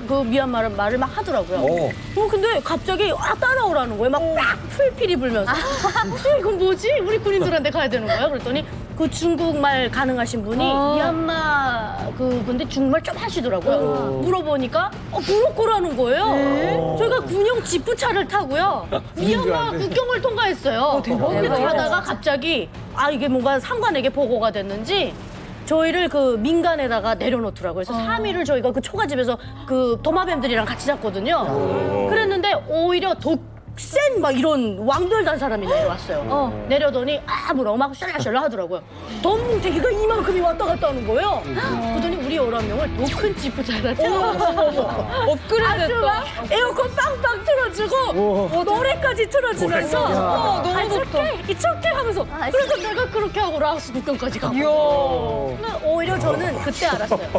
그 미얀마 말을 막 하더라고요. 근데 갑자기 따라오라는 거예요. 막 풀피리 불면서. 이건 뭐지? 우리 군인들한테 가야 되는 거야. 그랬더니 그 중국말 가능하신 분이 미얀마 그분데 중국말 좀 하시더라고요. 물어보니까 브로커라는 거예요. 저희가 군용 지프차를 타고요. 미얀마 국경을 통과했어요. 근데 가다가 갑자기 이게 뭔가 상관에게 보고가 됐는지 저희를 그 민간에다가 내려놓더라고요. 그래서 3일을 저희가 그 초가집에서 그 도마뱀들이랑 같이 잤거든요. 그랬는데 오히려 센 막 이런 왕별 단 사람이 내려왔어요. 내려더니 뭐라고 막 샬라샬라 하더라고요. 덤뭉태기가 이만큼이 왔다 갔다 하는 거예요. 그러더니 우리 11명을 더 큰 지프차에다 태워가지고 업그레이드 됐다. 에어컨 빵빵 틀어주고 노래까지 틀어주면서 너무 좋다. 이쪽게 하면서 그래서 내가 그렇게 하고 라오스 국경까지 가고. 오히려 저는 그때 알았어요.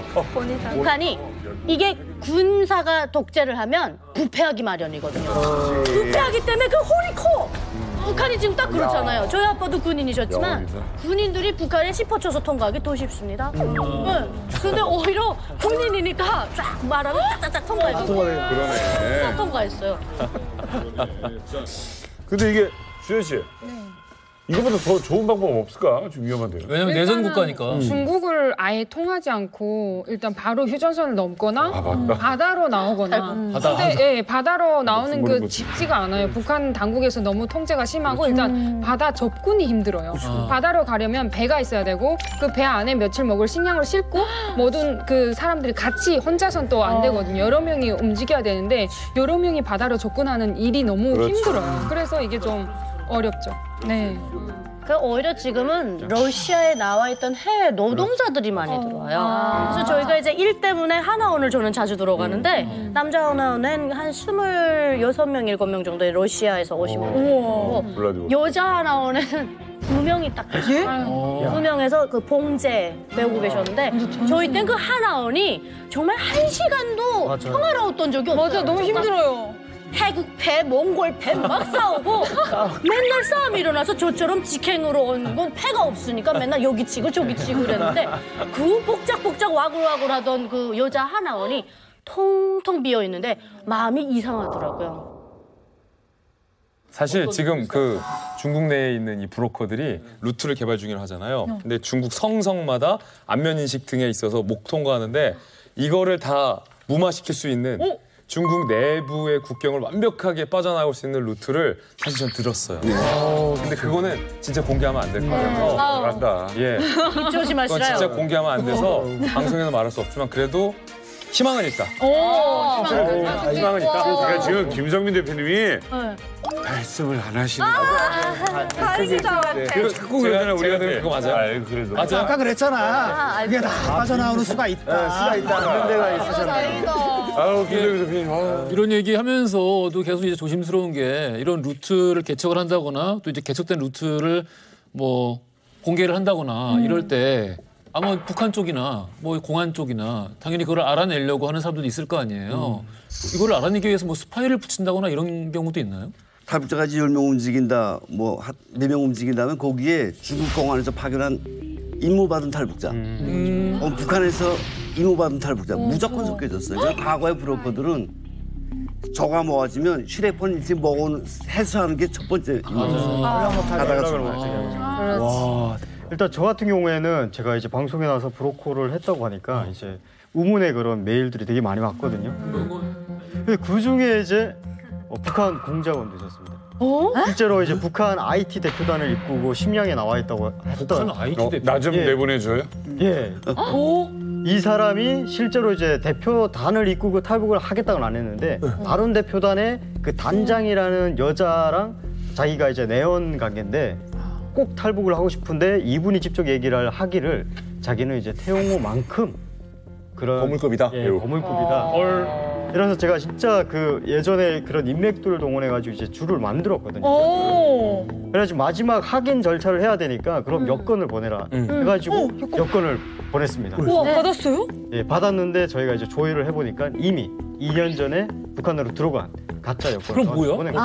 북한이 이게 군사가 독재를 하면 부패하기 마련이거든요. 부패하기 때문에 그 홀이 커. 북한이 지금 딱 그렇잖아요. 저희 아빠도 군인이셨지만 군인들이 북한에 짚어쳐서 통과하기 더 쉽습니다. 근데 오히려 군인이니까 쫙 말하면 쫙쫙 통과했어요. 그러네. 통과했어요. 근데 이게 주현 씨. 이거보다 더 좋은 방법 없을까? 좀 위험한데요. 왜냐면 내전 국가니까. 중국을 아예 통하지 않고 일단 바로 휴전선을 넘거나 바다로 나오거나. 근데 바다로 나오는 게 쉽지가 않아요. 북한 당국에서 너무 통제가 심하고 일단 바다 접근이 힘들어요. 바다로 가려면 배가 있어야 되고 그 배 안에 며칠 먹을 식량을 싣고 모든 그 사람들이 같이 혼자선 또 안 되거든요. 여러 명이 움직여야 되는데 여러 명이 바다로 접근하는 일이 너무 힘들어요. 그래서 이게 좀 어렵죠. 네. 오히려 지금은 러시아에 나와 있던 해외 노동자들이 많이 들어와요. 그래서 저희가 이제 일 때문에 하나원을 저는 자주 들어가는데 남자 하나원은 한 26명, 7명 정도의 러시아에서 오신 분들이고 여자 하나원에는 9명이 딱 계세요. 9명에서 그 봉제 배우고 계셨는데 저희 땐 그 하나원이 정말 1시간도 평화로웠던 적이 없어요. 맞아, 너무 힘들어요. 태국패, 몽골패 막 싸우고 맨날 싸움이 일어나서 저처럼 직행으로 온 건 패가 없으니까 맨날 여기 치고 저기 치고 그랬는데 그 복작복작 와글와글 하던 그 여자 하나원이 통통 비어있는데 마음이 이상하더라고요. 사실 지금 그 중국 내에 있는 이 브로커들이 루트를 개발 중이라 하잖아요. 근데 중국 성마다 안면인식 등에 있어서 못 통과하는데 이거를 다 무마시킬 수 있는 중국 내부의 국경을 완벽하게 빠져나올 수 있는 루트를 사실 전 들었어요. 근데 그거는 진짜 공개하면 안 될 거라서. 알았다. 예. 조심하시라요. 그건 진짜 공개하면 안 돼서 방송에서 말할 수 없지만 그래도 희망은 있다. 희망은 있다. 제가 지금 김성민 대표님이 말씀을 안 하시는 거예요. 그래서 자꾸 그러잖아요. 우리가 들은 그거 맞아요? 그래도. 맞아요? 아까 그랬잖아. 이게 다 빠져나오는 수가 있다. 수가 있다. 그런 데가 있으셨네요. 아우, 김성민 대표님. 이런 얘기 하면서도 계속 이제 조심스러운 게 이런 루트를 개척을 한다거나 또 이제 개척된 루트를 뭐 공개를 한다거나 이럴 때 아마 북한 쪽이나 뭐 공안 쪽이나 당연히 그걸 알아내려고 하는 사람들도 있을 거 아니에요. 이걸 알아내기 위해서 뭐 스파이를 붙인다거나 이런 경우도 있나요? 탈북자가 10명 움직인다, 뭐 4명 움직인다면 거기에 중국 공안에서 파견한 임무받은 탈북자, 북한에서 임무받은 탈북자 무조건 섞여졌어요. 그래서 과거의 브로커들은 저가 모아지면 휴대폰 일찍 먹어 해소하는 게 첫 번째 임무였어요. 와, 일단 저 같은 경우에는 제가 이제 방송에 나와서 브로커를 했다고 하니까 이제 의문의 그런 메일들이 되게 많이 왔거든요. 근데 그 중에 이제 북한 공작원도 있었습니다. 실제로 이제 북한 IT 대표단을 이끌고 심양에 나와 있다고 했던. 북한 IT 대표. 나 좀 내보내줘요? 예. 이 사람이 실제로 이제 대표단을 이끌고 탈북을 하겠다고는 안 했는데 다른 대표단의 그 단장이라는 여자랑 자기가 이제 내연 관계인데 꼭 탈북을 하고 싶은데 이분이 직접 얘기를 하기를 자기는 이제 태용호만큼 그런 거물급이다. 예, 거물급이다. 이래서 제가 진짜 그 예전에 그런 인맥들을 동원해가지고 이제 줄을 만들었거든요. 그래가지고 마지막 확인 절차를 해야 되니까 그럼 여권을 보내라 해가지고 여권을 보냈습니다. 우와, 받았어요? 예, 받았는데 저희가 이제 조회를 해보니까 이미 2년 전에 북한으로 들어간 가짜 여권을 그럼 뭐야? 보낸 거죠.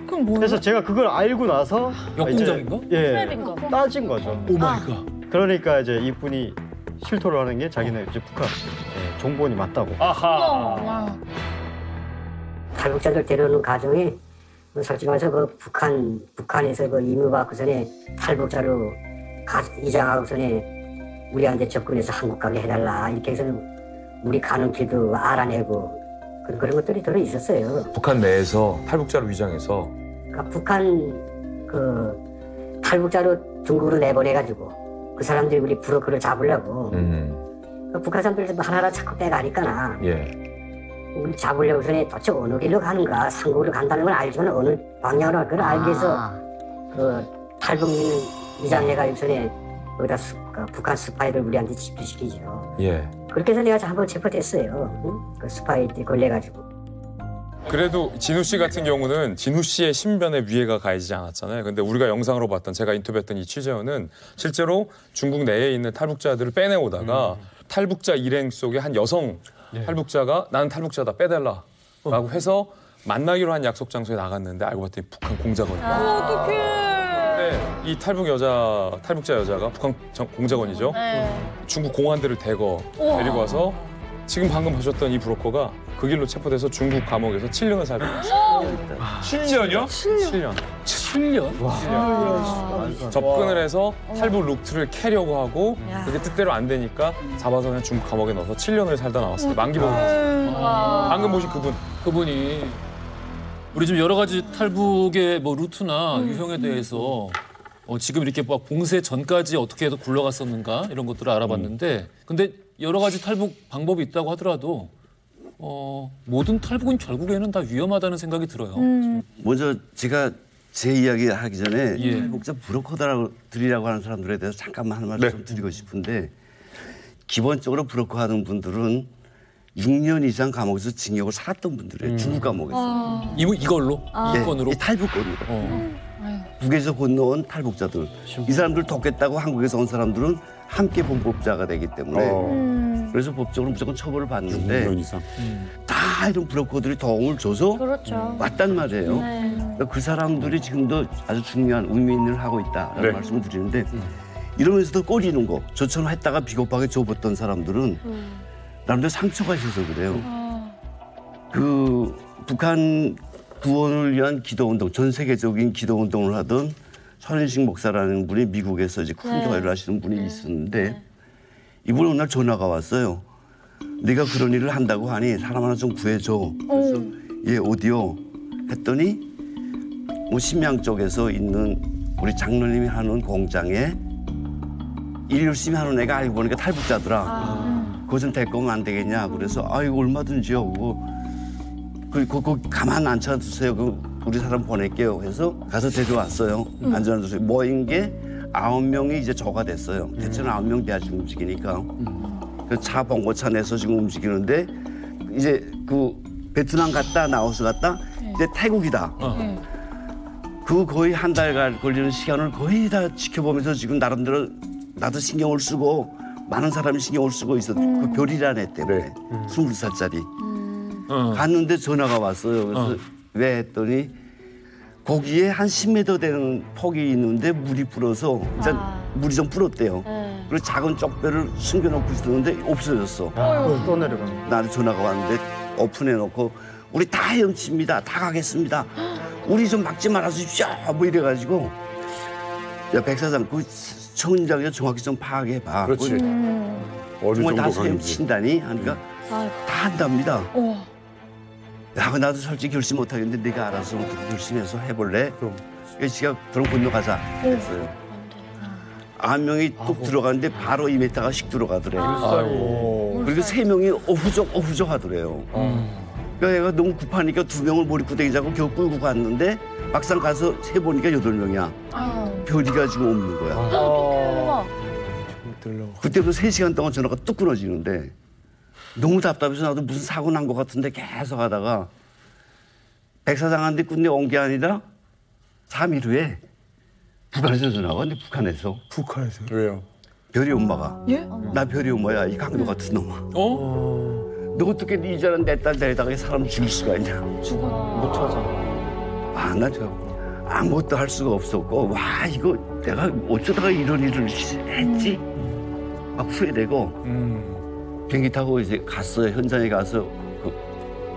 그럼 뭐야? 그래서 제가 그걸 알고 나서 역공장인가? 예, 트랩인가? 따진 거죠. 오 마이 갓. 그러니까 이제 이분이 실토를 하는 게 자기는 이제 북한 정보원이 맞다고. 아하. 탈북자들 데려오는 과정이 솔직히 말해서 그 북한에서 그 임무받고 전에 탈북자로 이장하고 전에 우리한테 접근해서 한국 가게 해달라 이렇게 해서 우리 가는 길도 알아내고 그런 것들이 들어 있었어요. 북한 내에서 탈북자로 위장해서 그러니까 북한 그 탈북자로 중국으로 내보내가지고 그 사람들이 우리 브로커를 잡으려고 북한 사람들 하나하나 자꾸 빼가니까나 우리 잡으려고 전에 도대체 어느 길로 가는가 상국으로 간다는 건 알지만 어느 방향으로 갈 걸 알기 위해서 그 탈북 이장해가지고 전에 거기다 그 북한 스파이를 우리한테 집중시키죠. 그렇게 해서 내가 한번 체포됐어요. 응? 그 스파이 때 걸려가지고. 그래도 진우 씨 같은 경우는 진우 씨의 신변에 위해가 가해지지 않았잖아요. 근데 우리가 영상으로 봤던 제가 인터뷰했던 이 취재원은 실제로 중국 내에 있는 탈북자들을 빼내오다가 탈북자 일행 속에 한 여성 탈북자가 나는 탈북자다 빼달라라고 해서 만나기로 한 약속 장소에 나갔는데 알고 봤더니 북한 공작원이야. 어떡해. 근데 이 탈북자 여자가 북한 공작원이죠. 중국 공안들을 대거 데리고 와서 지금 방금 보셨던 이 브로커가 그 길로 체포돼서 중국 감옥에서 7년을 살고 있어요. 7년이요? 7년. 접근을 해서 탈북 루트를 캐려고 하고 그게 뜻대로 안 되니까 잡아서 그냥 중국 감옥에 넣어서 7년을 살다 나왔어요. 만기범 나왔어요. 방금 보신 그분이 우리 좀 여러 가지 탈북의 뭐 루트나 유형에 대해서 지금 이렇게 막 봉쇄 전까지 어떻게 해서 굴러갔었는가 이런 것들을 알아봤는데 근데 여러 가지 탈북 방법이 있다고 하더라도 모든 탈북은 결국에는 다 위험하다는 생각이 들어요. 먼저 제가 제 이야기 하기 전에 탈북자 브로커들이라고 하는 사람들에 대해서 잠깐만 한 말씀 드리고 싶은데 기본적으로 브로커 하는 분들은 6년 이상 감옥에서 징역을 살았던 분들이에요. 중국 감옥에서. 이걸로? 이 건으로? 이 탈북건으로. 북에서 건너온 탈북자들. 이 사람들 돕겠다고 한국에서 온 사람들은 함께 본법자가 되기 때문에 그래서 법적으로 무조건 처벌을 받는데 6년 이상. 다 이런 브로커들이 도움을 줘서 왔단 말이에요. 그러니까 그 사람들이 지금도 아주 중요한 의미를 하고 있다라는 말씀을 드리는데 이러면서도 꼬리는 거 저처럼 했다가 비겁하게 줘봤던 사람들은 나름대로 상처가 있어서 그래요. 그 북한 구원을 위한 기도운동, 전 세계적인 기도운동을 하던 선인식 목사라는 분이 미국에서 이제 큰 교회를 하시는 분이 있었는데 이분 어느 날 전화가 왔어요. 네가 그런 일을 한다고 하니 사람 하나 좀 구해줘. 그래서 예 어디요? 했더니 뭐 심양 쪽에서 있는 우리 장로님이 하는 공장에 일 열심히 하는 애가 알고 보니까 탈북자더라. 그거 좀 데리고 오면 안 되겠냐. 그래서 이거 얼마든지요. 그거 가만 안 쳐두세요. 우리 사람 보낼게요. 해서 가서 데려왔어요. 안전한 도시에 모인 게 9명이 이제 저가 됐어요. 대체는 9명 돼야지 움직이니까. 그래서 차 봉고차 내서 지금 움직이는데 이제 그 베트남 갔다 라오스 갔다 이제 태국이다. 그 거의 한 달 걸리는 시간을 거의 다 지켜보면서 지금 나름대로 나도 신경을 쓰고 많은 사람이 신경을 쓰고 있어. 그 별이라는 애 때문에 20살짜리. 갔는데 전화가 왔어요. 그래서 왜 했더니 거기에 한 10m 되는 폭이 있는데 물이 불어서 일단 물이 좀 불었대요. 그리고 작은 쪽배를 숨겨놓고 있었는데 없어졌어. 또 내려가. 나한테 전화가 왔는데 오픈해놓고 우리 다 헤엄칩니다. 다 가겠습니다. 우리 좀 막지 말아주십시오. 뭐 이래가지고 야 백사장 그 청장이 정확히 좀 파악해봐. 그렇지. 어느 정말 다 정도 헤엄친다니 하니까 다 한답니다. 야, 나도 솔직히 결심 못하겠는데 네가 알아서 어떻게 결심해서 해볼래? 그래서 지가 그럼 건너가자 그랬어요. 9명이 뚝 들어가는데 바로 2m가씩 들어가더래. 그리고 3명이 어후적 하더래요. 그러니까 얘가 너무 급하니까 2명을 머리끄댕이 잡고 겨우 끌고 갔는데 막상 가서 세보니까 8명이야. 별이가 지금 없는 거야. 그때부터 3시간 동안 전화가 뚝 끊어지는데 너무 답답해서 나도 무슨 사고 난 것 같은데 계속 하다가 백사장한테 끝내 온 게 아니라 3일 후에 북한에서 전화가 왔는데 북한에서. 북한에서요? 왜요? 별이 엄마가. 예? 나 별이 엄마야, 이 강도 같은 놈아. 너 어떻게 이 자는 내 딸 데려다가 사람 죽일 수가 있냐. 못 찾아. 아, 나 아무것도 할 수가 없었고, 와, 이거 내가 어쩌다가 이런 일을 했지? 막 후회되고, 비행기 타고 이제 갔어요. 현장에 가서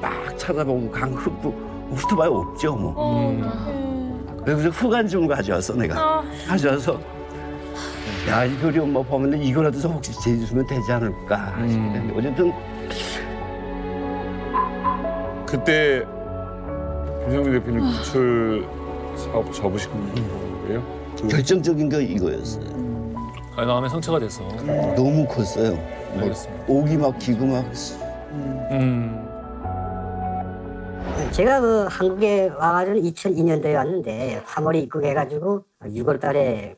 막 찾아보고 강 흙도 오토바이 없죠, 뭐. 그래서 후간증을 가져왔어, 내가. 가져와서, 야, 이 별이 엄마 보면 이거라도 혹시 재주면 되지 않을까 싶은데, 어쨌든. 그때 김성민 대표님 구출 사업 접으신 거예요? 결정적인 거 이거였어요. 마음에 상처가 됐어. 너무 컸어요. 오기 막히고 막. 제가 그 한국에 와가지고 2002년도에 왔는데 3월에 입국해가지고 6월달에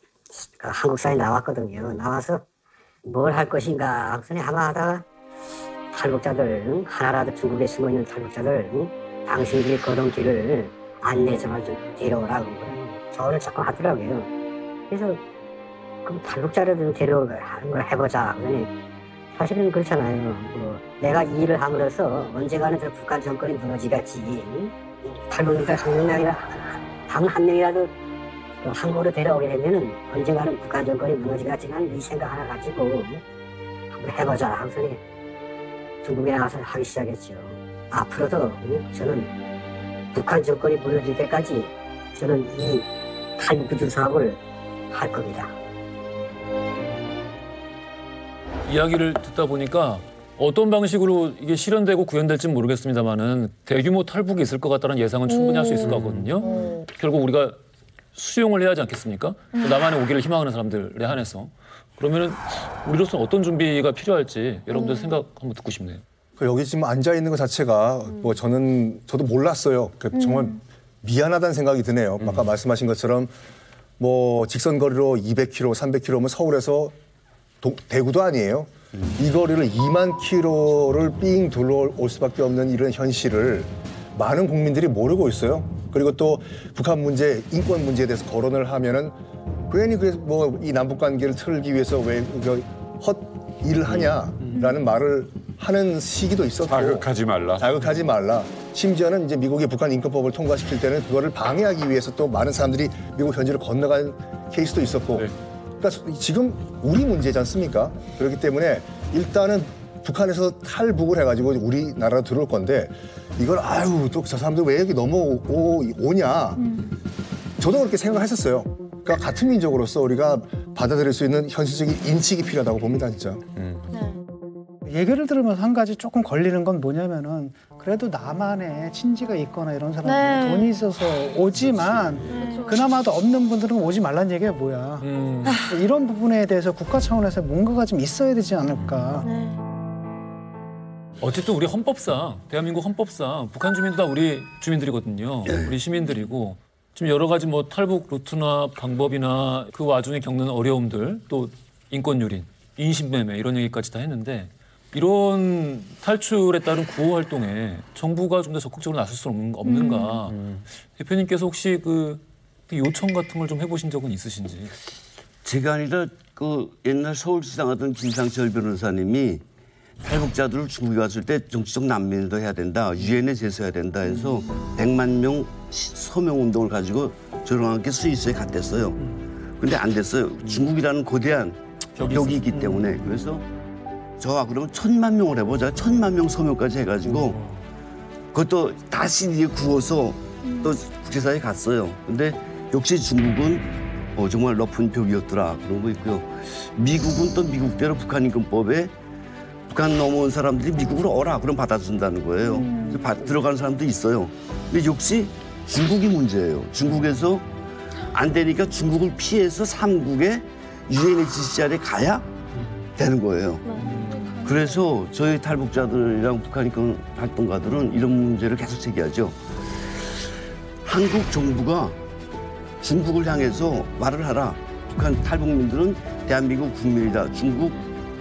그 한국사에 나왔거든요. 나와서 뭘 할 것인가 하마 하다가 탈북자들 하나라도 중국에 숨어있는 탈북자들 당신들이 걸은 길을 안내서만 좀 데려오라고 저를 자꾸 하더라고요. 그래서 그럼 탈북자를 좀 데려오는 걸 해보자. 그러니 사실은 그렇잖아요. 뭐 내가 이 일을 함으로써 언젠가는 저 북한 정권이 무너지겠지. 탈북민들 한 명이라도 한국으로 데려오게 되면은 언젠가는 북한 정권이 무너지겠지만 이 생각 하나 가지고 한번 해보자. 항상 중국에 나가서 하기 시작했죠. 앞으로도 저는 북한 정권이 무너질 때까지 저는 이 탈북 구출 사업을 할 겁니다. 이야기를 듣다 보니까 어떤 방식으로 이게 실현되고 구현될지는 모르겠습니다만은 대규모 탈북이 있을 것 같다는 예상은 충분히 할 수 있을 것 같거든요. 결국 우리가 수용을 해야 하지 않겠습니까? 남한에 오기를 희망하는 사람들에 한해서. 그러면은 우리로서는 어떤 준비가 필요할지 여러분들 생각 한번 듣고 싶네요. 여기 지금 앉아 있는 것 자체가 뭐 저도 몰랐어요. 정말 미안하다는 생각이 드네요. 아까 말씀하신 것처럼 뭐 직선 거리로 200km, 300km면 서울에서 대구도 아니에요. 이 거리를 2만 킬로를 삥 둘러올 수밖에 없는 이런 현실을 많은 국민들이 모르고 있어요. 그리고 또 북한 문제, 인권 문제에 대해서 거론을 하면은 괜히 뭐 이 남북 관계를 틀기 위해서 왜 헛 일을 하냐라는 말을 하는 시기도 있었고. 자극하지 말라. 자극하지 말라. 심지어는 이제 미국이 북한 인권법을 통과시킬 때는 그거를 방해하기 위해서 또 많은 사람들이 미국 현지를 건너간 케이스도 있었고. 네. 그러니까 지금 우리 문제지 않습니까? 그렇기 때문에 일단은 북한에서 탈북을 해가지고 우리나라로 들어올 건데 이걸 아유 또 저 사람들 왜 여기 넘어오냐. 저도 그렇게 생각했었어요. 그러니까 같은 민족으로서 우리가 받아들일 수 있는 현실적인 인식이 필요하다고 봅니다, 진짜. 얘기를 들으면서 한 가지 조금 걸리는 건 뭐냐면은 그래도 남한에 친지가 있거나 이런 사람들은 돈이 있어서 오지만 그나마도 없는 분들은 오지 말란 얘기가 뭐야. 이런 부분에 대해서 국가 차원에서 뭔가가 좀 있어야 되지 않을까. 어쨌든 우리 헌법상, 대한민국 헌법상 북한 주민도 다 우리 주민들이거든요. 우리 시민들이고 지금 여러 가지 뭐 탈북 루트나 방법이나 그 와중에 겪는 어려움들 또 인권 유린, 인신매매 이런 얘기까지 다 했는데 이런 탈출에 따른 구호 활동에 정부가 좀 더 적극적으로 나설 수 없는가. 대표님께서 혹시 그 요청 같은 걸 좀 해보신 적은 있으신지? 제가 아니라 그 옛날 서울시장 하던 김상철 변호사님이 탈북자들을 중국에 갔을 때 정치적 난민도 해야 된다, 유엔에 제소해야 된다 해서 100만 명 서명 운동을 가지고 저랑 함께 스위스에 갔댔어요. 근데 안 됐어요. 중국이라는 거대한 벽이 있기 때문에. 그래서 그러면 1000만 명을 해보자. 1000만 명 서명까지 해가지고 그것도 다 CD에 구워서 또 국제사회에 갔어요. 근데 역시 중국은 정말 높은 벽이었더라. 그런 거 있고요. 미국은 또 미국대로 북한인권법에 북한 넘어온 사람들이 미국으로 오라 그럼 받아준다는 거예요. 그래서 들어가는 사람도 있어요. 근데 역시 중국이 문제예요. 중국에서 안 되니까 중국을 피해서 삼국의 UNHCR에 가야 되는 거예요. 그래서 저희 탈북자들이랑 북한 인권 활동가들은 이런 문제를 계속 제기하죠. 한국 정부가 중국을 향해서 말을 하라. 북한 탈북민들은 대한민국 국민이다. 중국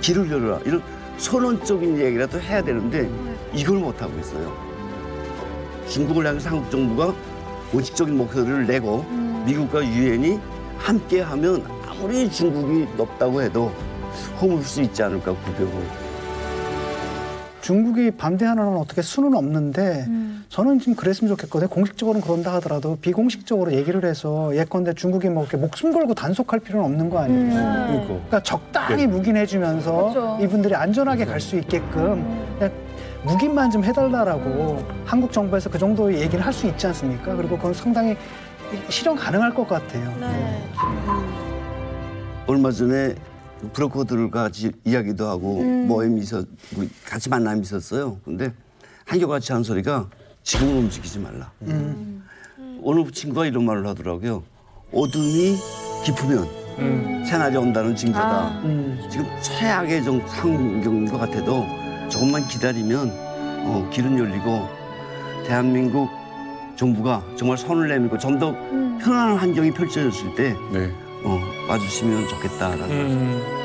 길을 열어라. 이런 선언적인 얘기라도 해야 되는데 이걸 못하고 있어요. 중국을 향해서 한국 정부가 원칙적인 목표를 내고 미국과 유엔이 함께하면 아무리 중국이 높다고 해도 허물 수 있지 않을까 구경을. 중국이 반대하는 건 어떻게 수는 없는데 저는 좀 그랬으면 좋겠거든요. 공식적으로는 그런다 하더라도 비공식적으로 얘기를 해서 예컨대 중국이 뭐 이렇게 목숨 걸고 단속할 필요는 없는 거 아니에요. 그러니까 적당히 묵인해주면서 그렇죠. 이분들이 안전하게 갈 수 있게끔 그냥 묵인만 좀 해달라고 한국 정부에서 그 정도 얘기를 할 수 있지 않습니까? 그리고 그건 상당히 실현 가능할 것 같아요. 얼마 전에 브로커들과 같이 이야기도 하고 모임이 같이 만남이 있었어요. 근데 한결같이 한 소리가 지금은 움직이지 말라. 어느 친구가 이런 말을 하더라고요. 어둠이 깊으면 새날이 온다는 징조다. 지금 최악의 상경인 것 같아도 조금만 기다리면 길은 열리고 대한민국 정부가 정말 손을 내밀고 좀 더 편안한 환경이 펼쳐졌을 때 와주시면 좋겠다라는 말씀.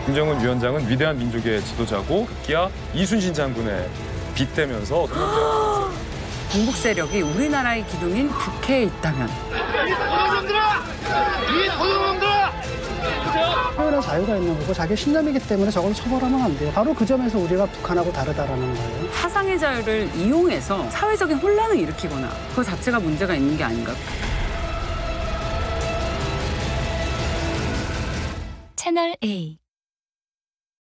김정은 위원장은 위대한 민족의 지도자고 급기야 이순신 장군의 빗대면서 중국 세력이 우리나라의 기둥인 북해에 있다면 표현의 자유가 있는 거고 자기 신념이기 때문에 저걸 처벌하면 안 돼요. 바로 그 점에서 우리가 북한하고 다르다라는 거예요. 사상의 자유를 이용해서 사회적인 혼란을 일으키거나 그 자체가 문제가 있는 게 아닌가. 채널 A